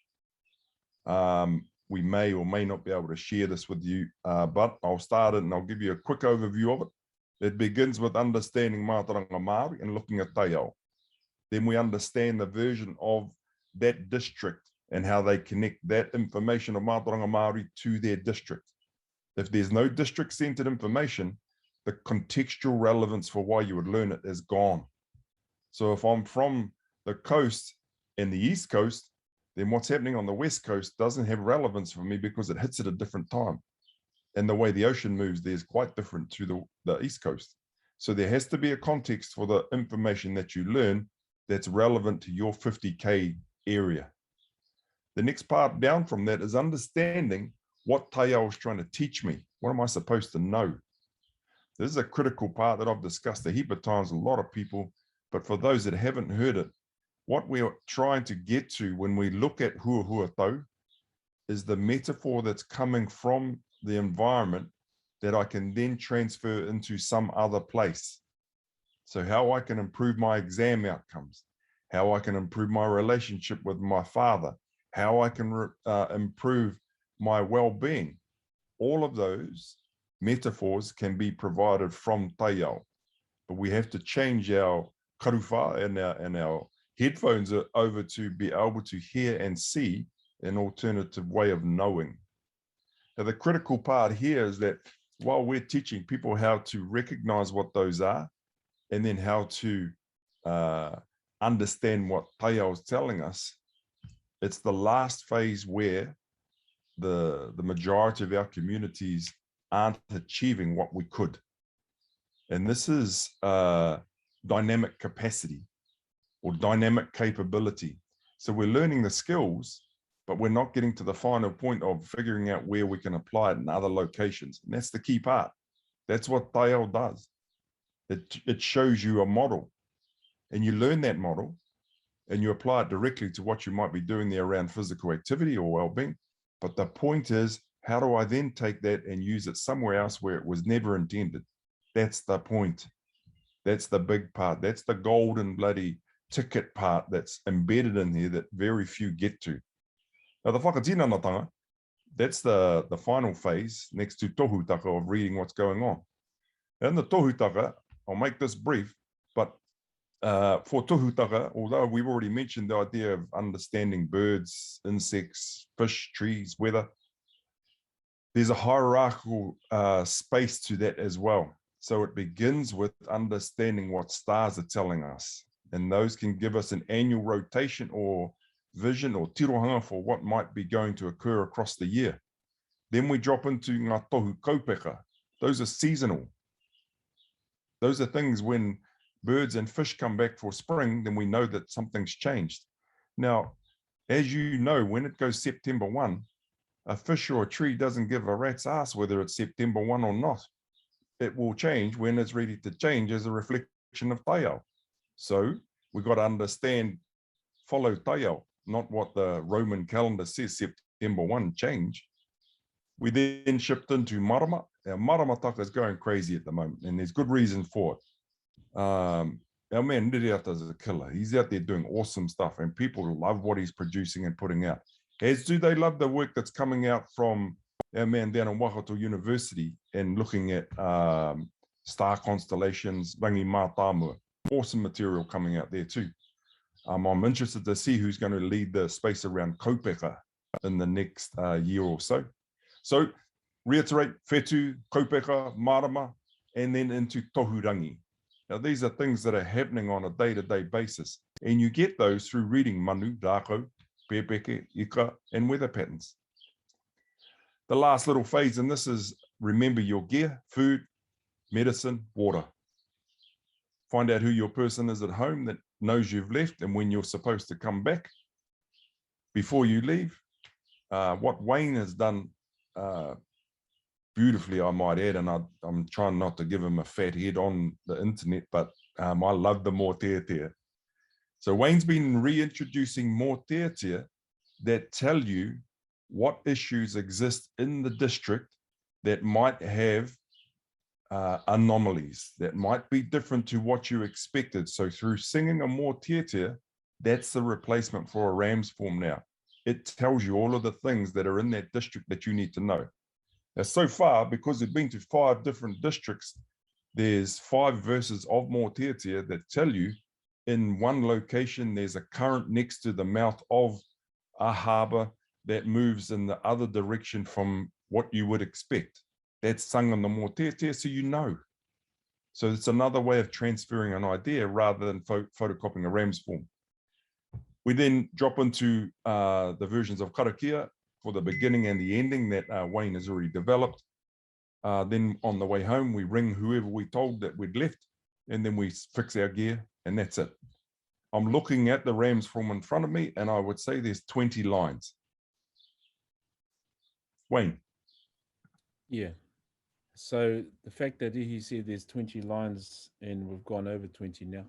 We may or may not be able to share this with you, but I'll start it and I'll give you a quick overview of it. It begins with understanding mātauranga Māori and looking at taiao. Then we understand the version of that district and how they connect that information of mātauranga Māori to their district. If there's no district-centered information, the contextual relevance for why you would learn it is gone. So if I'm from the coast and the East Coast, then what's happening on the West Coast doesn't have relevance for me because it hits at a different time. And the way the ocean moves there is quite different to the East Coast. So there has to be a context for the information that you learn that's relevant to your 50K area. The next part down from that is understanding what taiao is trying to teach me. What am I supposed to know? This is a critical part that I've discussed a heap of times with a lot of people, but for those that haven't heard it, what we're trying to get to when we look at hua tau is the metaphor that's coming from the environment that I can then transfer into some other place. So how I can improve my exam outcomes, how I can improve my relationship with my father, how I can improve my well-being. All of those metaphors can be provided from taiao, but we have to change our karuwha and our headphones over to be able to hear and see an alternative way of knowing. Now, the critical part here is that while we're teaching people how to recognize what those are, and then how to understand what taiao is telling us, it's the last phase where the majority of our communities aren't achieving what we could. And this is dynamic capacity or dynamic capability. So we're learning the skills, but we're not getting to the final point of figuring out where we can apply it in other locations. And that's the key part. That's what taiao does. It shows you a model, and you learn that model and you apply it directly to what you might be doing there around physical activity or well-being. But the point is, how do I then take that and use it somewhere else where it was never intended? That's the point. That's the big part. That's the golden bloody ticket part that's embedded in here that very few get to. Now, the whakatinanatanga, that's the final phase next to tohutaka of reading what's going on. And the tohutaka, I'll make this brief, but for tohutaka, although we've already mentioned the idea of understanding birds, insects, fish, trees, weather, there's a hierarchical space to that as well. So it begins with understanding what stars are telling us. And those can give us an annual rotation or vision or tirohanga for what might be going to occur across the year. Then we drop into ngā tohu kaupeka. Those are seasonal. Those are things when birds and fish come back for spring, then we know that something's changed. Now, as you know, when it goes September 1, a fish or a tree doesn't give a rat's ass whether it's September 1 or not. It will change when it's ready to change as a reflection of taiao. So we've got to understand, follow taiao, not what the Roman calendar says, September 1 change. We then shipped into marama. Our marama taka is going crazy at the moment, and there's good reason for it. Our man Niriata is a killer. He's out there doing awesome stuff, and people love what he's producing and putting out. As do they love the work that's coming out from our man down in Waikato University and looking at star constellations, rangi mātāmua. Awesome material coming out there too. I'm interested to see who's going to lead the space around kaupeka in the next year or so. So reiterate, whetū, kaupeka, marama, and then into tohurangi. Now these are things that are happening on a day-to-day basis, and you get those through reading manu, rākau, pēpeke, ika, and weather patterns. The last little phase in this is remember your gear, food, medicine, water. Find out who your person is at home that knows you've left and when you're supposed to come back. Before you leave, what Wayne has done beautifully, I might add, and I'm trying not to give him a fat head on the internet, but I love the mōteatea. So Wayne's been reintroducing mōteatea that tell you what issues exist in the district that might have anomalies, that might be different to what you expected. So through singing a mōteatea, That's the replacement for a RAMS form now. It tells you all of the things that are in that district that you need to know. Now, so far, because they've been to 5 different districts, there's 5 verses of Mōteatea that tell you in one location, there's a current next to the mouth of a harbour that moves in the other direction from what you would expect. That's sung on the Mōteatea, so you know. So it's another way of transferring an idea rather than photocopying a RAMS form. We then drop into the versions of karakia for the beginning and the ending that Wayne has already developed. Then on the way home, we ring whoever we told that we'd left, and then we fix our gear, and that's it. I'm looking at the RAMS form in front of me, and I would say there's 20 lines. Wayne. Yeah. So the fact that he said there's 20 lines and we've gone over 20 now.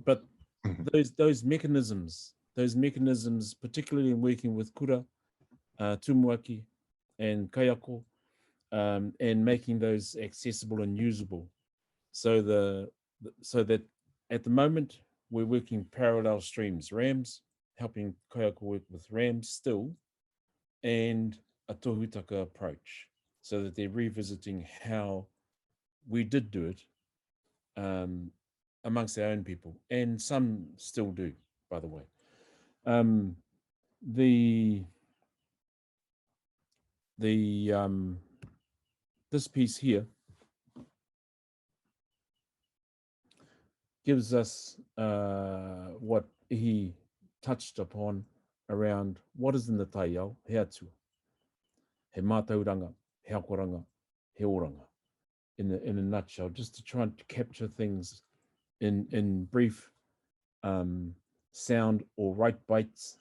But those mechanisms, particularly in working with kura, tumuaki, and kaiako, and making those accessible and usable. So that at the moment we're working parallel streams, RAMS, helping kaiako work with RAMS still, and a tohutaka approach, so that they're revisiting how we did do it amongst our own people, and some still do, by the way. This piece here gives us what he touched upon around what is in the taiao, he atua, he mātauranga, he akoranga, he oranga, in a nutshell, just to try and capture things in brief sound or right bites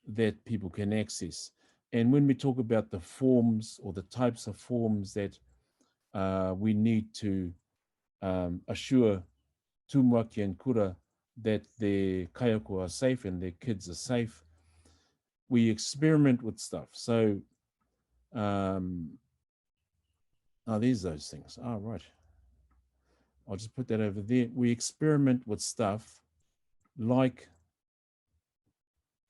that people can access. And when we talk about the forms or the types of forms that we need to assure tumuaki and kura that their kaiako are safe and their kids are safe, we experiment with stuff. So, there's those things. Oh, right. I'll just put that over there. We experiment with stuff like,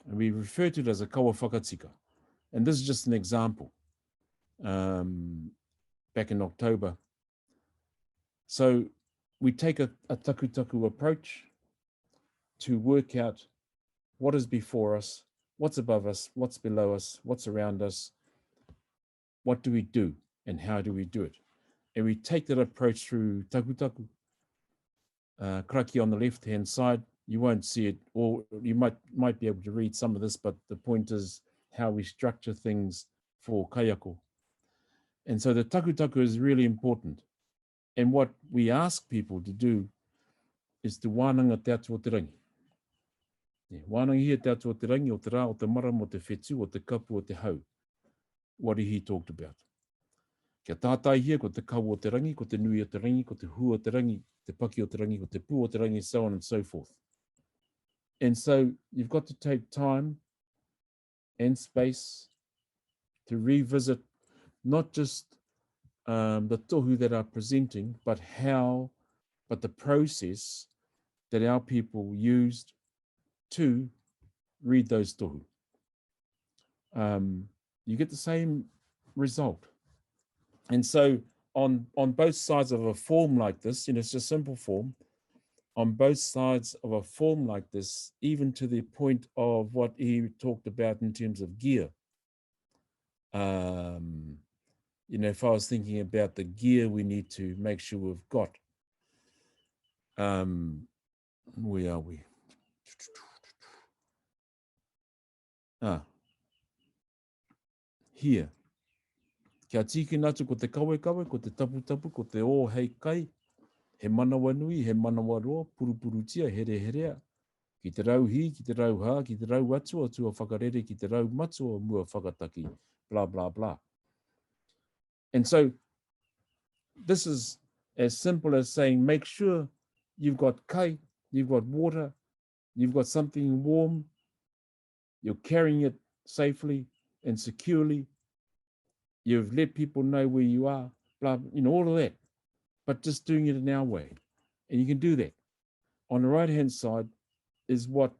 we refer to it as a kaua whakatika. And this is just an example. Back in October. So we take a taku approach to work out what is before us, what's above us, what's below us, what's around us, what do we do, and how do we do it? And we take that approach through taku. Kraki on the left-hand side, you won't see it, or you might be able to read some of this, but the point is how we structure things for kaiako. And so the taku is really important. And what we ask people to do is to wānanga te atu o te rangi. Wānanga hia te atu o te rangi, o te rā, o te mara, o te whetū, o te kapu, o te hau. What he talked about. Kia tātai hia, ko te kau o te rangi, ko te nui o te rangi, ko te hu o te rangi, te paki o te rangi, ko te pū o te rangi, so on and so forth. And so you've got to take time and space to revisit not just the tohu that are presenting, but the process that our people used to read those tohu. You get the same result. And so on both sides of a form like this, it's a simple form, on both sides of a form like this, even to the point of what he talked about in terms of gear. If I was thinking about the gear we need to make sure we've got. Where are we? Here. Kia tiki natu ko te kawe, ko te tapu, ko te o hei kai, he manawa nui, he manawa roa, purupurutia, herea. Ki te rau hi, ki te rau ha, ki te rau atua whakarere, ki te rau matua mua whakataki, blah, blah, blah. And so this is as simple as saying, make sure you've got kai, you've got water, you've got something warm, you're carrying it safely and securely, you've let people know where you are, blah, all of that, but just doing it in our way. And you can do that. On the right-hand side, is what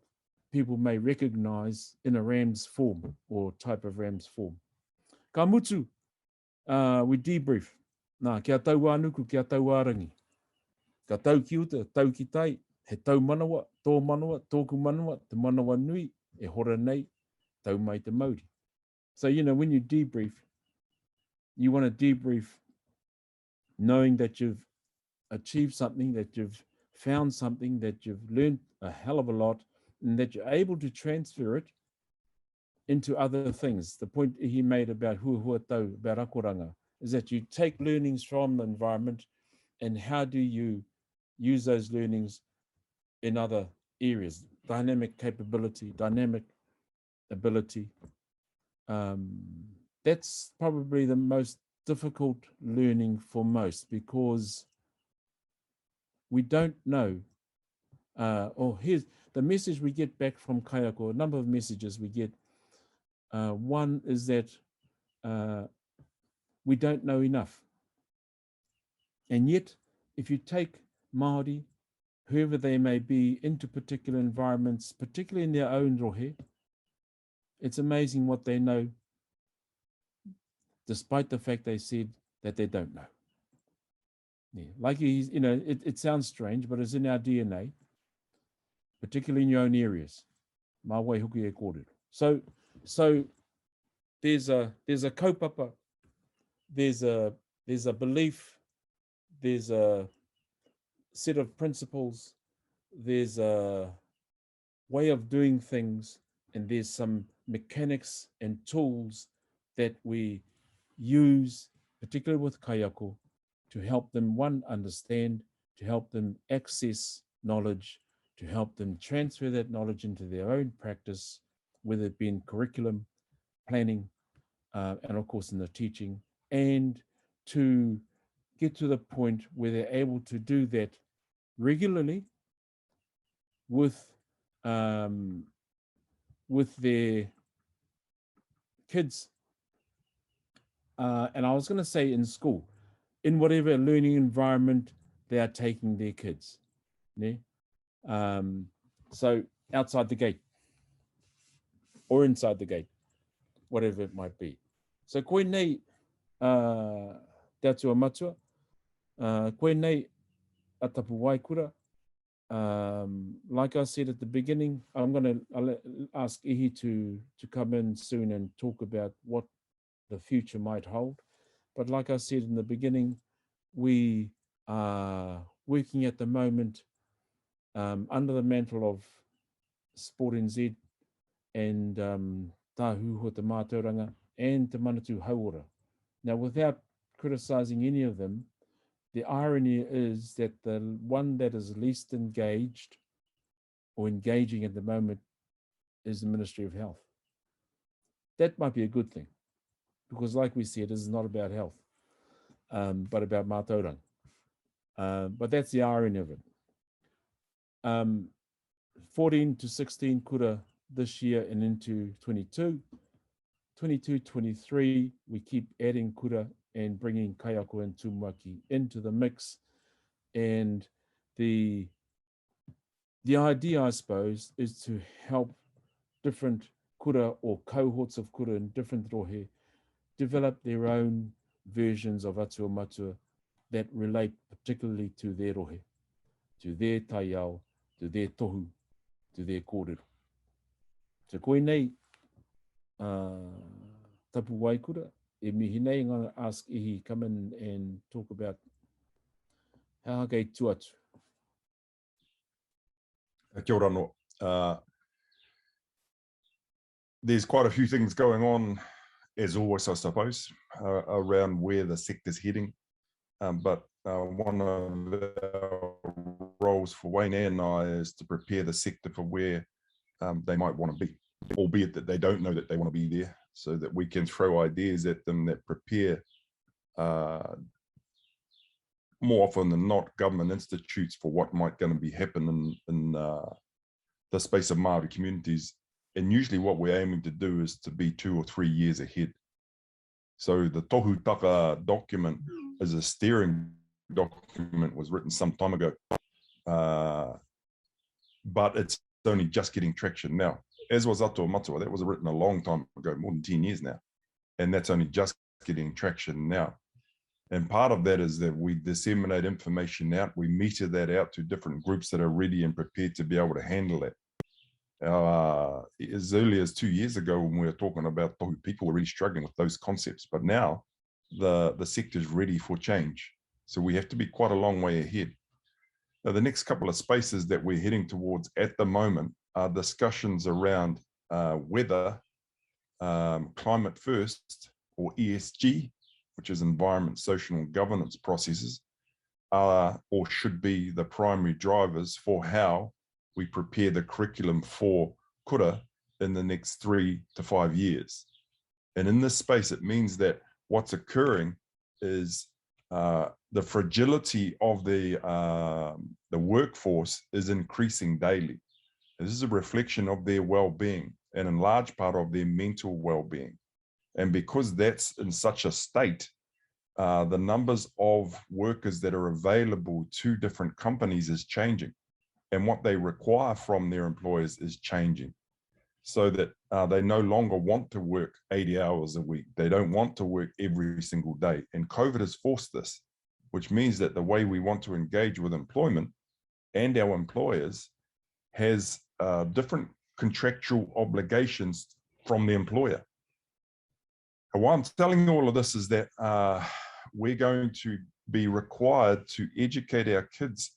people may recognize in a ram's form or type of ram's form. Ka mutu, we debrief. Nā, kia tau wānuku, kia tau wārangi. Ka tau ki uta, tau ki tai, he tau manawa, tō manawa, tōku manawa, te manawa nui, e hora nei, tau mai te mauri. So, you know, when you debrief, you want to debrief knowing that you've achieved something, that you've found something, that you've learned a hell of a lot, and that you're able to transfer it into other things. The point he made about huahuatau, about akoranga, is that you take learnings from the environment and how do you use those learnings in other areas. Dynamic capability, dynamic ability. That's probably the most difficult learning for most, because we don't know. Here's the message we get back from kaiako, a number of messages we get. One is that we don't know enough. And yet, if you take Māori, whoever they may be, into particular environments, particularly in their own rohe, it's amazing what they know, despite the fact they said that they don't know. Yeah. Like he's, you know, it sounds strange, but it's in our DNA, particularly in your own areas. Mā wai huki e kōrero. So there's a kaupapa, there's a belief, there's a set of principles, there's a way of doing things, and there's some mechanics and tools that we use, particularly with kaiako, to help them, one, understand, to help them access knowledge, to help them transfer that knowledge into their own practice, whether it be in curriculum, planning, and of course in the teaching, and to get to the point where they're able to do that regularly with their kids. And I was going to say in school, in whatever learning environment they are taking their kids. Yeah? So outside the gate or inside the gate, whatever it might be. So koe nei te atua matua, koe nei a Tapuwaekura. Like I said at the beginning, I'll ask Ihi to come in soon and talk about what the future might hold. But like I said in the beginning, we are working at the moment under the mantle of Sport NZ and Tāhuho te mātauranga and te manatu hauora. Now, without criticizing any of them, the irony is that the one that is least engaged or engaging at the moment is the Ministry of Health. That might be a good thing, because like we said, this is not about health, but about mātauranga. But that's the irony of it. 14 to 16 kura this year and into 22. 22, 23, we keep adding kura and bringing kaiako and tumaki into the mix. And the idea, I suppose, is to help different kura or cohorts of kura in different rohe develop their own versions of atua matua that relate particularly to their rohe, to their taiao, to their tohu, to their kōrero. So koe nei, Tapuwaekura, e mihi nei, I'm going to ask Ihi come in and talk about how kei tuatu. Kia ora no. There's quite a few things going on, as always, I suppose, around where the sector's heading. But one of our roles for Wayne and I is to prepare the sector for where they might want to be, albeit that they don't know that they want to be there, so that we can throw ideas at them that prepare more often than not government institutes for what might going to be happening in the space of Māori communities. And usually what we're aiming to do is to be 2 or 3 years ahead. So the Tohu Taka document is a steering document, was written some time ago, but it's only just getting traction now, as was Atua Matua. That was written a long time ago, more than 10 years now. And that's only just getting traction now. And part of that is that we disseminate information out. We meter that out to different groups that are ready and prepared to be able to handle it. As early as 2 years ago, when we were talking about tohu, people were really struggling with those concepts. But now the sector is ready for change. So we have to be quite a long way ahead. Now, the next couple of spaces that we're heading towards at the moment are discussions around whether climate first, or ESG, which is environment, social, and governance processes, are or should be the primary drivers for how we prepare the curriculum for kura in the next 3 to 5 years. And in this space, it means that what's occurring is the fragility of the workforce is increasing daily. This is a reflection of their well-being, and in large part of their mental well-being. And because that's in such a state, the numbers of workers that are available to different companies is changing. And what they require from their employers is changing. So that they no longer want to work 80 hours a week. They don't want to work every single day. And COVID has forced this, which means that the way we want to engage with employment and our employers has different contractual obligations from the employer. And why I'm telling you all of this is that we're going to be required to educate our kids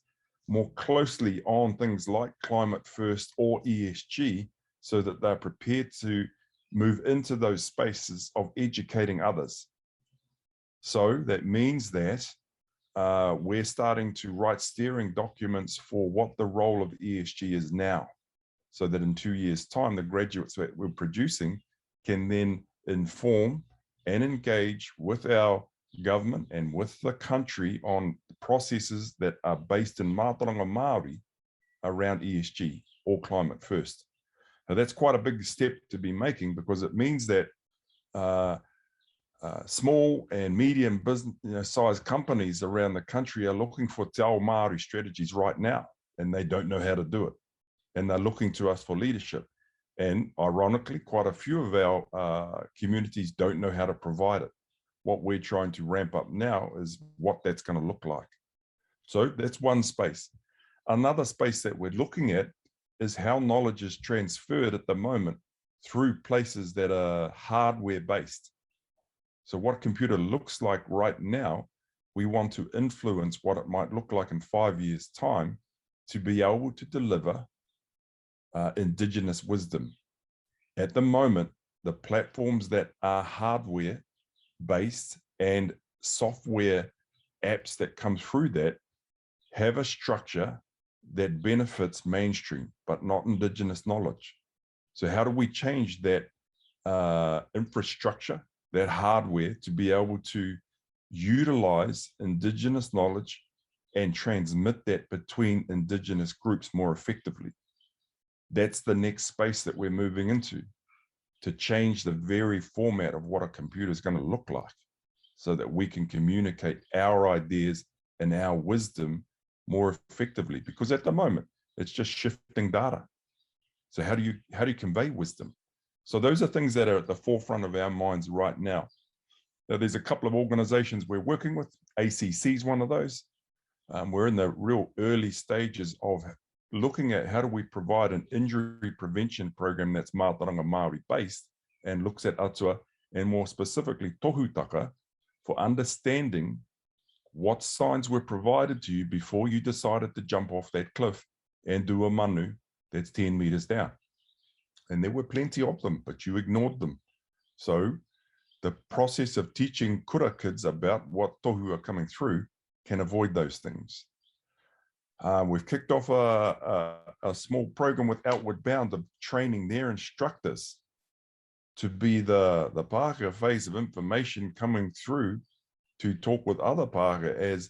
more closely on things like climate first or ESG, so that they're prepared to move into those spaces of educating others. So that means that we're starting to write steering documents for what the role of ESG is now, so that in 2 years' time, the graduates that we're producing can then inform and engage with our government and with the country on processes that are based in mātauranga Māori around ESG or climate first. Now, that's quite a big step to be making, because it means that small and medium business sized companies around the country are looking for tāiao Māori strategies right now, and they don't know how to do it. And they're looking to us for leadership. And ironically, quite a few of our communities don't know how to provide it. What we're trying to ramp up now is what that's going to look like. So that's one space. Another space that we're looking at is how knowledge is transferred at the moment through places that are hardware based. So what a computer looks like right now, we want to influence what it might look like in 5 years' time to be able to deliver indigenous wisdom. At the moment, the platforms that are hardware based and software apps that come through that have a structure that benefits mainstream, but not indigenous knowledge. So how do we change that infrastructure, that hardware, to be able to utilize indigenous knowledge and transmit that between indigenous groups more effectively? That's the next space that we're moving into, to change the very format of what a computer is going to look like, so that we can communicate our ideas and our wisdom more effectively. Because at the moment, it's just shifting data. So how do you convey wisdom? So those are things that are at the forefront of our minds right now. Now, there's a couple of organizations we're working with. ACC is one of those. We're in the real early stages of looking at how do we provide an injury prevention program that's mātauranga Māori based and looks at atua and more specifically tohutaka for understanding what signs were provided to you before you decided to jump off that cliff and do a manu that's 10 meters down. And there were plenty of them, but you ignored them. So the process of teaching kura kids about what tohu are coming through can avoid those things. We've kicked off a small program with Outward Bound of training their instructors to be the pākehā phase of information coming through to talk with other pākehā as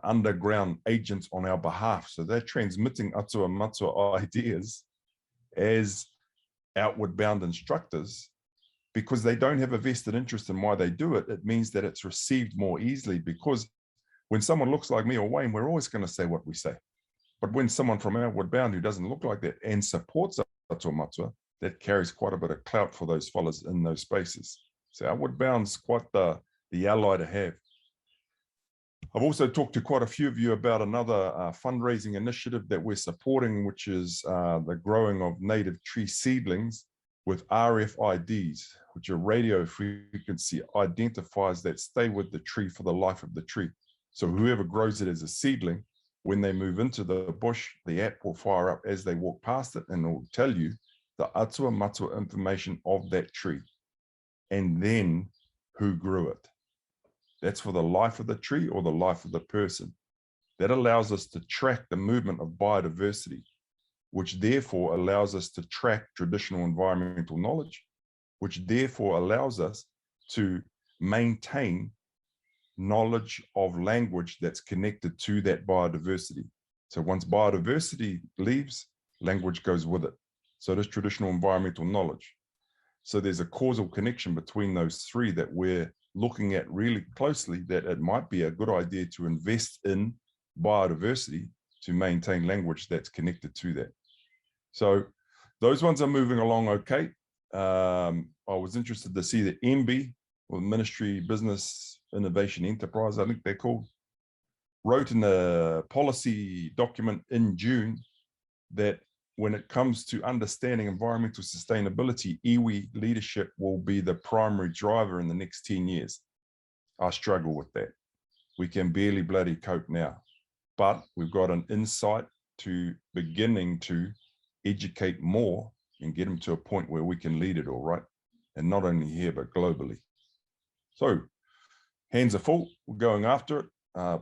underground agents on our behalf. So they're transmitting atua matua ideas as Outward Bound instructors, because they don't have a vested interest in why they do it. It means that it's received more easily, because when someone looks like me or Wayne, we're always going to say what we say. But when someone from Outward Bound who doesn't look like that and supports Atua Matua, that carries quite a bit of clout for those fellas in those spaces. So Outward Bound's quite the ally to have. I've also talked to quite a few of you about another fundraising initiative that we're supporting, which is the growing of native tree seedlings with RFIDs, which are radio frequency identifiers that stay with the tree for the life of the tree. So whoever grows it as a seedling, when they move into the bush, the app will fire up as they walk past it and it will tell you the Atua Matua information of that tree and then who grew it. That's for the life of the tree or the life of the person. That allows us to track the movement of biodiversity, which therefore allows us to track traditional environmental knowledge, which therefore allows us to maintain knowledge of language that's connected to that biodiversity. So once biodiversity leaves, language goes with it. So does traditional environmental knowledge. So there's a causal connection between those three that we're looking at really closely, that it might be a good idea to invest in biodiversity to maintain language that's connected to that. So those ones are moving along okay. I was interested to see that MB, or Ministry Business Innovation Enterprise, I think they're called, wrote in a policy document in June that when it comes to understanding environmental sustainability, iwi leadership will be the primary driver in the next 10 years. I struggle with that. We can barely bloody cope now, but we've got an insight to beginning to educate more and get them to a point where we can lead it all right. And not only here, but globally. So hands are full, we're going after it.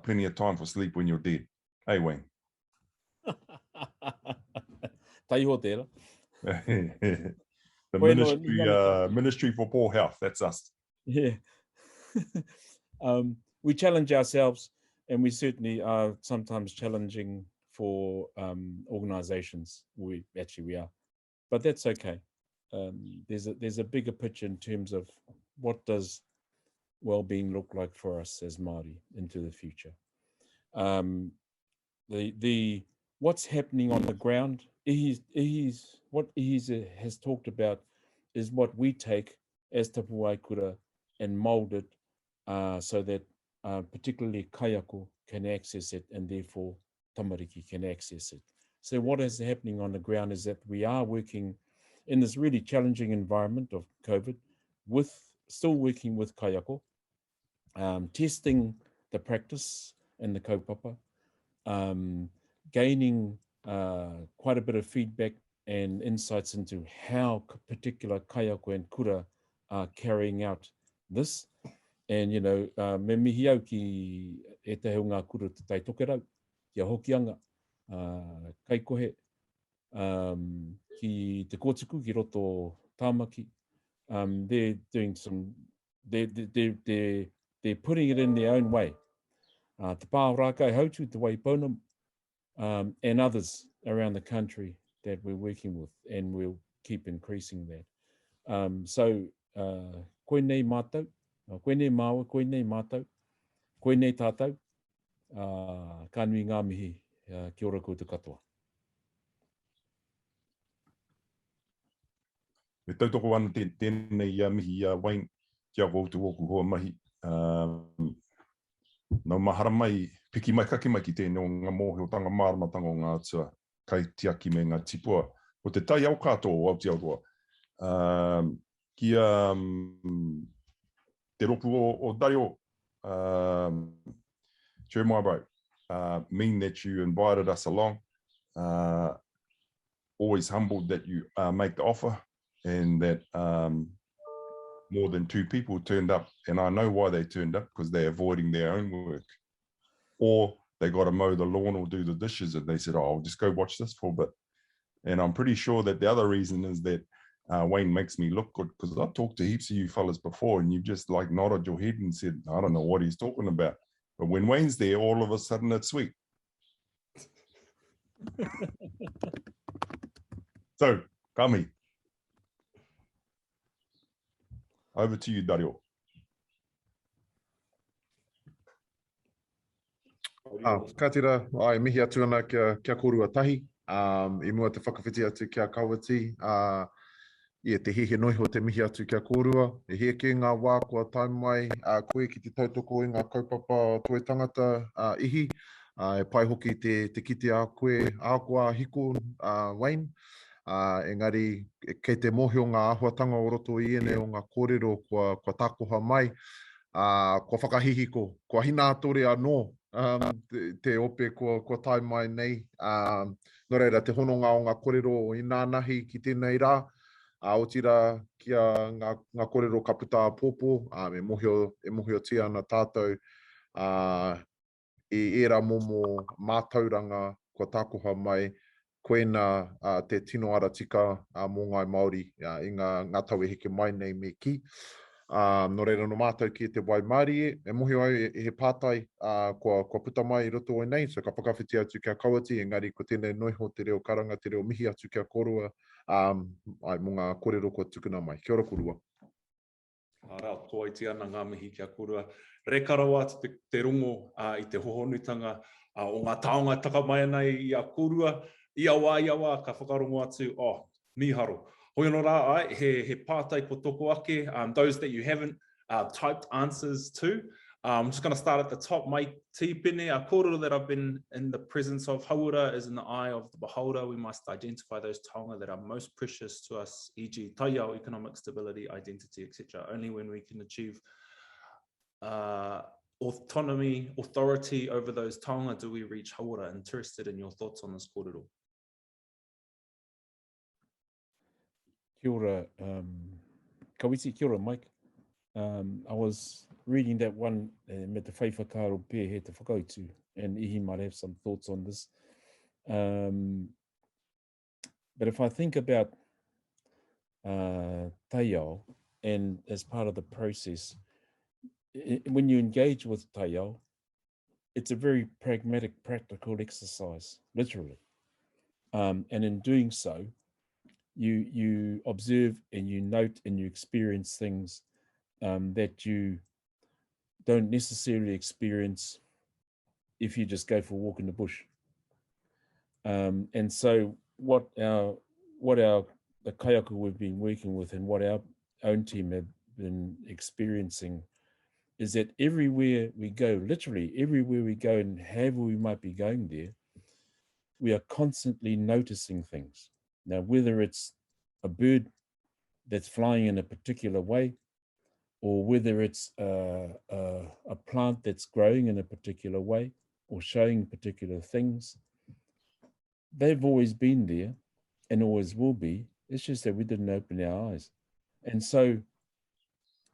Plenty of time for sleep when you're dead. Hey, Wayne. Taiao tērā. The Ministry for Poor Health, that's us. Yeah. We challenge ourselves, and we certainly are sometimes challenging for organizations. We are, but that's okay. There's a bigger picture in terms of what does well-being look like for us as Māori into the future. What's happening on the ground, what Ihi has talked about is what we take as Tapuwaekura and mold it so that particularly kaiako can access it, and therefore tamariki can access it. So what is happening on the ground is that we are working in this really challenging environment of COVID, still working with kaiako, testing the practice and the kaupapa, gaining quite a bit of feedback and insights into how particular kaiako and kura are carrying out this. And, you know, me mihi au ki e te heo ngā kura te tai tokerau, kia hokianga, kaikohe, ki te kōtuku, ki roto tāmaki. They're doing some, they're putting it in their own way. Te pāorākau hautu, te waipona, and others around the country that we're working with, and we'll keep increasing that. So, koe nei mātou, koe nei māua, koe nei mātou, koe nei tātou, ka nui ngā mihi, kia ora koutou katoa. Me tautoko ana tēnei mihi Wayne, kia wautu oku hoa mahi. Nau mahara mai, piki mai kake mai ki tēnei o ngā mōheotanga māramatanga o ngā Utsua, kai tiaki me ngā tipua. O te taiao katoa o Aotearoa. Kia te roku o Dario, Chair Maibro, mean that you invited us along. Always humbled that you make the offer, and that more than 2 people turned up. And I know why they turned up, because they're avoiding their own work. Or they got to mow the lawn or do the dishes, and they said, oh, I'll just go watch this for a bit. And I'm pretty sure that the other reason is that Wayne makes me look good, because I've talked to heaps of you fellas before, and you just like nodded your head and said, I don't know what he's talking about. But when Wayne's there, all of a sudden it's sweet. So, Kami. Over to you, Dario. Ka tira, ai mihi atu ana kia kōrua tahi, I mua te whakawhiti atu kia kawati, ia te hihe noiho te mihi atu kia kōrua, e heke ngā wā kua taim mai, koe ki te tautoko i ngā kaupapa Toi Tangata Ihi, e pai hoki te kite a koe, a koa hiko Wayne, engari kei te mohio ngā āhuatanga o roto i ene o ngā kōrero kua tākoha mai, kua whakahihi ko, kua hina atore anō, te ope kua tai mai nei. Nō reira, te hononga o ngā kōrero o ina nahi ki tēnei rā, o tira kia ngā kōrero ka puta pōpō, e mohio tia ana tātou, e era momo mātauranga kua tākoha mai, koena te tino ara tika mō ngai Māori i ngā tau e heke mai nei me ki. Nō reira no mātou ki te wai Māori e mohi au e he pātai kua puta mai I roto o nei, so ka whakawhiti atu kia kawati, engari ko tēnei noiho te reo karanga, te reo mihi atu kia kōrua, ai mō ngā kōrero kua tukuna mai. Kia ora kōrua. Rao, toa iti ana ngā mihi kia kōrua. Rekarawa te rongo I te hohonutanga o ngā taonga taka mai nei I a kōrua, I a wā, ka whakarongo atu, ni haro. Hoi anō rā, he pātai ko toko ake, those that you haven't typed answers to. I'm just going to start at the top. My tīpene, a kōrero that I've been in the presence of, hauora is in the eye of the beholder. We must identify those taonga that are most precious to us, e.g. taiao, economic stability, identity, etc. Only when we can achieve autonomy, authority over those taonga do we reach hauora. Interested in your thoughts on this kōrero. Kia ora, Kawiti, kia ora, Mike. I was reading that one me te whaiwhakaro pē he te whakautu, and Ihi might have some thoughts on this. But if I think about taiao, and as part of the process, when you engage with taiao, it's a very pragmatic, practical exercise, literally. And in doing so, you observe and you note and you experience things that you don't necessarily experience if you just go for a walk in the bush. And so what the kaiako we've been working with and what our own team have been experiencing is that everywhere we go, literally everywhere we go and however we might be going there, we are constantly noticing things. Now, whether it's a bird that's flying in a particular way, or whether it's a plant that's growing in a particular way, or showing particular things, they've always been there and always will be. It's just that we didn't open our eyes. And so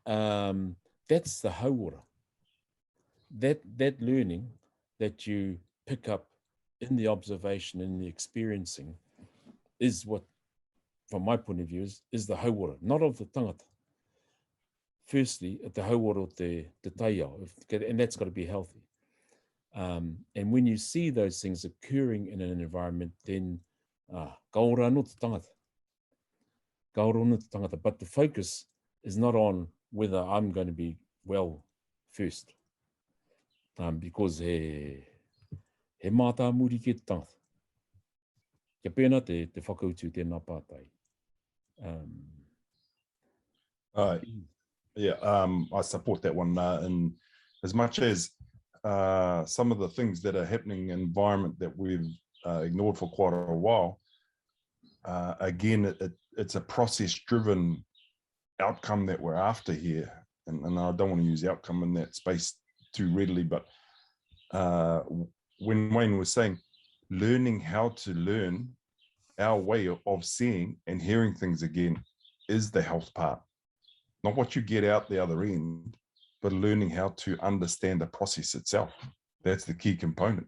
that's the hauora. That learning that you pick up in the observation and the experiencing is what, from my point of view, is the hauora, not of the tangata. Firstly, at the hauora of the taiao, and that's got to be healthy. And when you see those things occurring in an environment, then kaora no te tangata. Kaora no te tangata. But the focus is not on whether I'm going to be well first. Because he mātā muri ke te tangata. Kia pēnā te whakautu tēnā pātai. I support that one. And as much as some of the things that are happening in the environment that we've ignored for quite a while, again, it's a process-driven outcome that we're after here. And I don't want to use outcome in that space too readily, but when Wayne was saying, learning how to learn our way of seeing and hearing things again is the health part. Not what you get out the other end, but learning how to understand the process itself. That's the key component.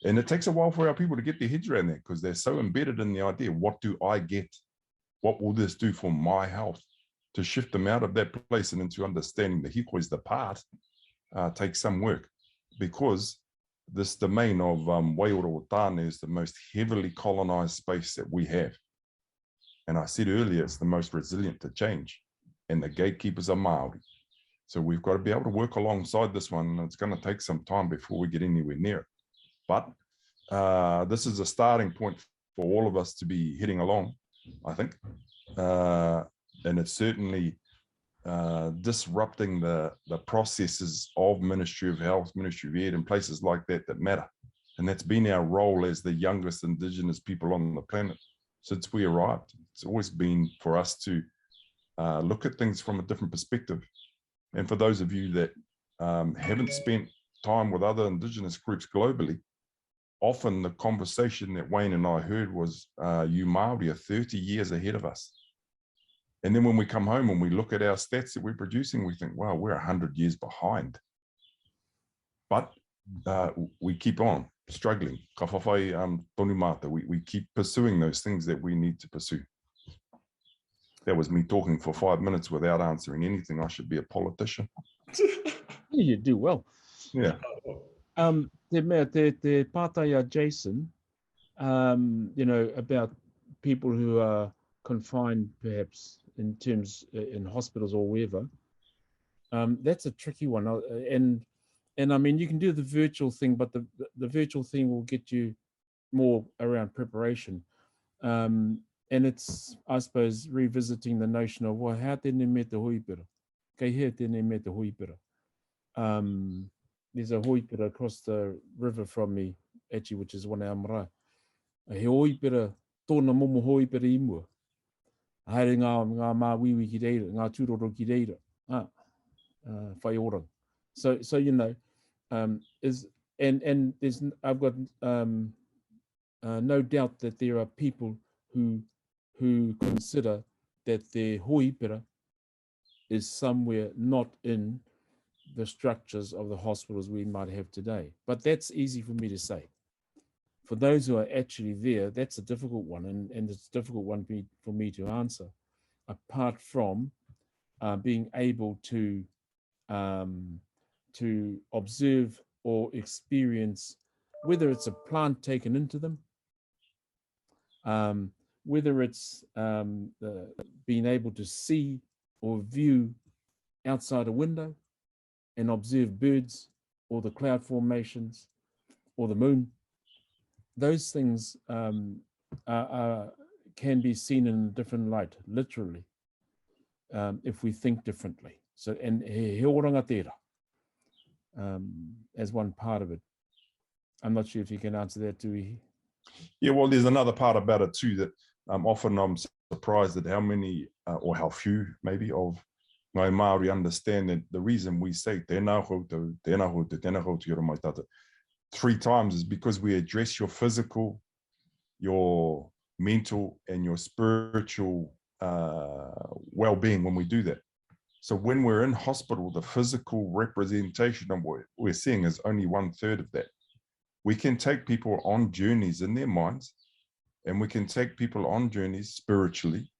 And it takes a while for our people to get their heads around that because they're so embedded in the idea, what do I get? What will this do for my health? To shift them out of that place and into understanding the hiko is the part takes some work, because this domain of Waiora o Tāne is the most heavily colonized space that we have. And I said earlier, it's the most resilient to change. And the gatekeepers are Māori. So we've got to be able to work alongside this one. And it's going to take some time before we get anywhere near it. But this is a starting point for all of us to be heading along, I think. And it's certainly disrupting the processes of Ministry of Health, Ministry of Ed, and places like that that matter. And that's been our role as the youngest Indigenous people on the planet since we arrived. It's always been for us to look at things from a different perspective. And for those of you that haven't spent time with other Indigenous groups globally, often the conversation that Wayne and I heard was, you Māori are 30 years ahead of us. And then when we come home and we look at our stats that we're producing, we think, wow, we're 100 years behind. But we keep on struggling. Ka whawhai tonu mata. We keep pursuing those things that we need to pursue. That was me talking for 5 minutes without answering anything. I should be a politician. You do well. Yeah. The pātaia Jason, you know, about people who are confined perhaps in terms in hospitals or wherever, that's a tricky one. And I mean, you can do the virtual thing, but the virtual thing will get you more around preparation. And it's, I suppose, revisiting the notion of, well, how tēnei me te hoipira? Kei hea tēnei me te hoipira? There's a hoipira across the river from me, actually, which is one of our marae. He hoipira, tōna momo hoipira imua. Haere ngā māwiwi ki reira, ngā tūroro ki reira. Whai orang. So you know, and there's, I've got no doubt that there are people who consider that their hoipira is somewhere not in the structures of the hospitals we might have today. But that's easy for me to say. For those who are actually there, that's a difficult one, and it's a difficult one for me to answer, apart from being able to observe or experience, whether it's a plant taken into them, whether it's being able to see or view outside a window and observe birds or the cloud formations or the moon. Those things can be seen in a different light, literally, if we think differently. So, and he oranga tērā, as one part of it. I'm not sure if you can answer that too, Ihi. Yeah, well, there's another part about it too that often I'm surprised at how many or how few maybe of ngai Māori understand that the reason we say tēnā koutou, tēnā koutou, tēnā koutou, ora mai tata 3 times is because we address your physical, your mental, and your spiritual well-being when we do that. So when we're in hospital, the physical representation of what we're seeing is only 1/3 of that. We can take people on journeys in their minds, and we can take people on journeys spiritually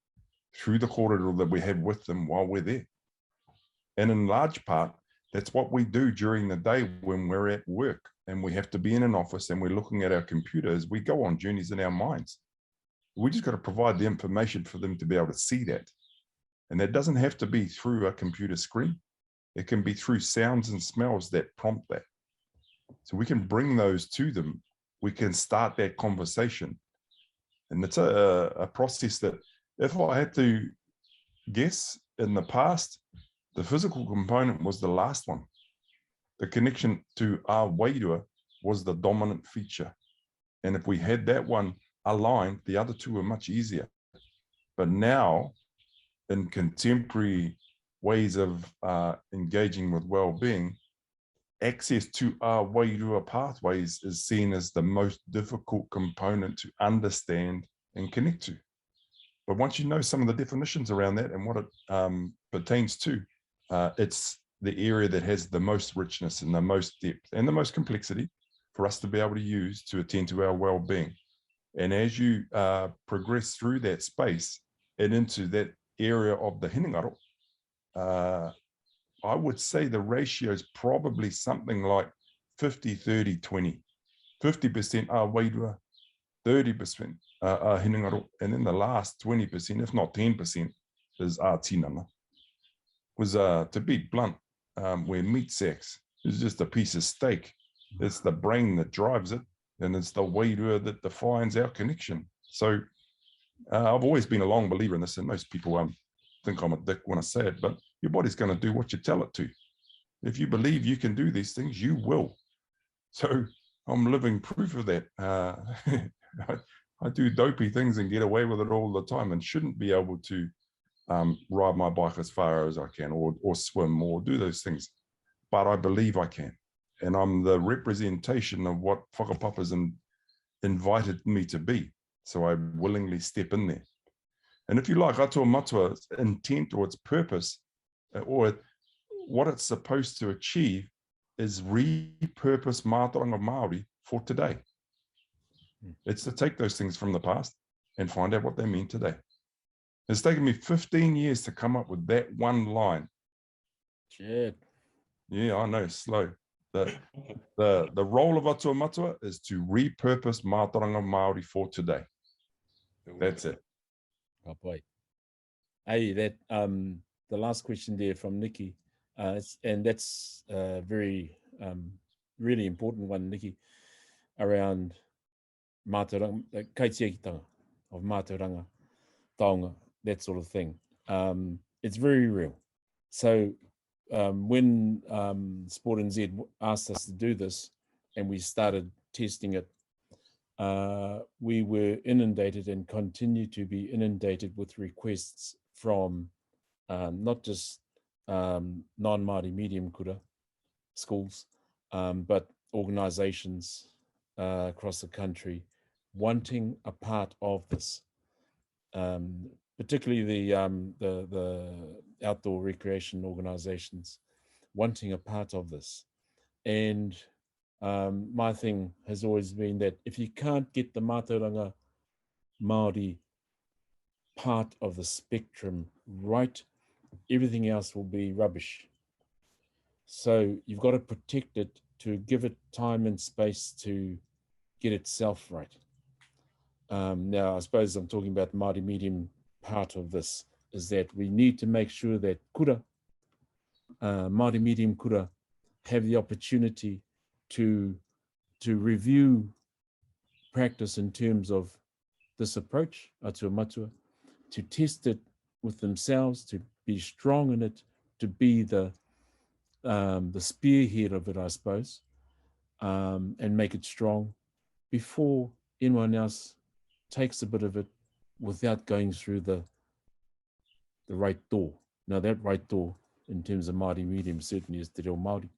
through the kōrero that we have with them while we're there. And in large part, that's what we do during the day when we're at work and we have to be in an office and we're looking at our computers. We go on journeys in our minds. We just got to provide the information for them to be able to see that. And that doesn't have to be through a computer screen. It can be through sounds and smells that prompt that. So we can bring those to them. We can start that conversation. And it's a process that, if I had to guess, in the past, the physical component was the last one. The connection to our wairua was the dominant feature. And if we had that one aligned, the other two were much easier. But now, in contemporary ways of engaging with well-being, access to our wairua pathways is seen as the most difficult component to understand and connect to. But once you know some of the definitions around that and what it pertains to, it's the area that has the most richness and the most depth and the most complexity for us to be able to use to attend to our well-being. And as you progress through that space and into that area of the hinengaro, I would say the ratio is probably something like 50, 30, 20. 50% are wairua, 30% are hinengaro, and then the last 20%, if not 10%, is tinana. Was to be blunt, where meat sacks is just a piece of steak. It's the brain that drives it, and it's the wairua that defines our connection. So I've always been a long believer in this, and most people think I'm a dick when I say it, but your body's going to do what you tell it to. If you believe you can do these things, you will. So I'm living proof of that. I do dopey things and get away with it all the time, and shouldn't be able to ride my bike as far as I can, or swim, or do those things. But I believe I can. And I'm the representation of what whakapapa's invited me to be. So I willingly step in there. And if you like, atua matua's intent or its purpose, or what it's supposed to achieve, is repurpose mātauranga Māori for today. It's to take those things from the past and find out what they mean today. It's taken me 15 years to come up with that one line. Shit. Yeah, I know, slow. The role of atua matua is to repurpose mātauranga Māori for today. That's it. Oh boy. Hey, that the last question there from Nikki, and that's a very really important one, Nikki, around mātauranga, kaitiakitanga of mātauranga, taonga, that sort of thing. It's very real. So when Sport NZ asked us to do this, and we started testing it, we were inundated and continue to be inundated with requests from not just non-Māori medium kura schools, but organizations across the country wanting a part of this, particularly the outdoor recreation organizations wanting a part of this. And my thing has always been that if you can't get the mātauranga Māori part of the spectrum right, everything else will be rubbish. So you've got to protect it, to give it time and space to get itself right. Now, I suppose I'm talking about the Māori medium part of this, is that we need to make sure that kura, Māori medium kura, have the opportunity to review practice in terms of this approach, atua matua, to test it with themselves, to be strong in it, to be the spearhead of it, I suppose, and make it strong before anyone else takes a bit of it without going through the right door. Now, that right door, in terms of Māori medium, certainly is te reo Māori.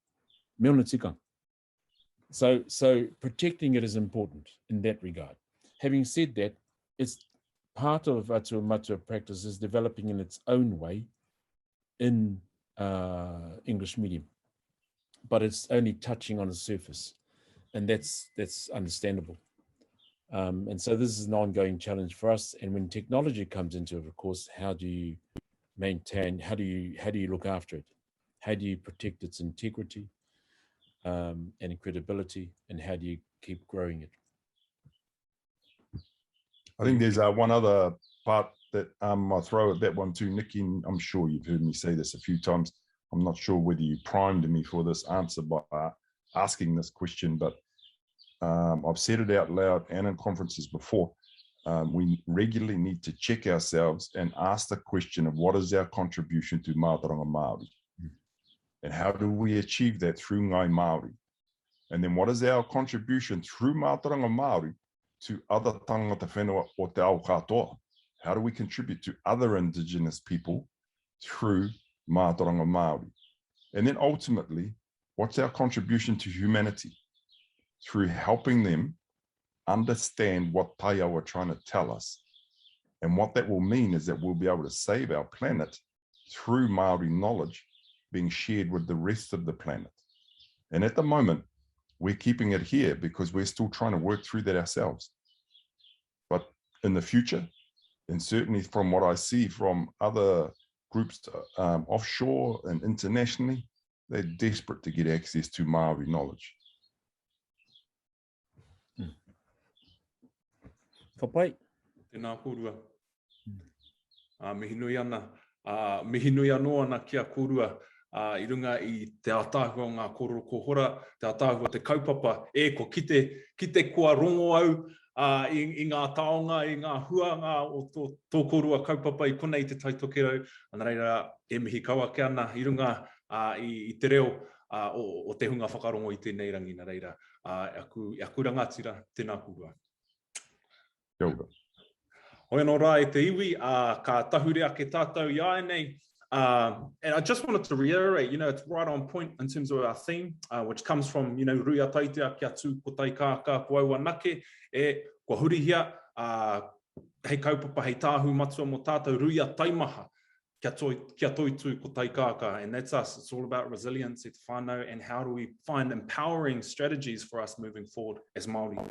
Me ona tika. So protecting it is important in that regard. Having said that, it's part of atua matua practice is developing in its own way in English medium, but it's only touching on the surface, and that's understandable. And so this is an ongoing challenge for us. And when technology comes into it, of course, how do you maintain? How do you look after it? How do you protect its integrity and credibility? And how do you keep growing it? I think there's one other part that I'll throw at that one too, Nikki. I'm sure you've heard me say this a few times. I'm not sure whether you primed me for this answer by asking this question, but I've said it out loud and in conferences before. We regularly need to check ourselves and ask the question of what is our contribution to mātauranga Māori? And how do we achieve that through ngai Māori? And then what is our contribution through mātauranga Māori to other tangata whenua o te ao katoa? How do we contribute to other Indigenous people through mātauranga Māori? And then ultimately, what's our contribution to humanity through helping them understand what taiao are trying to tell us? And what that will mean is that we'll be able to save our planet through Māori knowledge being shared with the rest of the planet. And at the moment, we're keeping it here because we're still trying to work through that ourselves. But in the future, and certainly from what I see from other groups offshore and internationally, they're desperate to get access to Māori knowledge. Whapai. Tēnā kōrua. Mihi nui ana. Mihi nui anō ana kia kōrua I runga I te ātāhua ngā kōrero kōhora, te ātāhua te kaupapa, ko ki te kua rongo au I ngā taonga, I ngā huanga o tō kōrua kaupapa I konei te taitokero, ana reira mihi kaua ke ana I runga I te reo o te hunga whakarongo I tēnei rangi, nā reira. Aku rangatira, tēnā kūrua. Kia ora. Hoi anō rā e te iwi, ka tahurea ke tātou I ai nei. And I just wanted to reiterate, it's right on point in terms of our theme, which comes from, ruia taitea kia tū ko tai kāka puaua nake, kua hurihia, hei kaupapa hei tāhu matua mo tātou ruia taimaha, kia toi tū ko tai kāka. And that's us. It's all about resilience, it's whānau, and how do we find empowering strategies for us moving forward as Māori.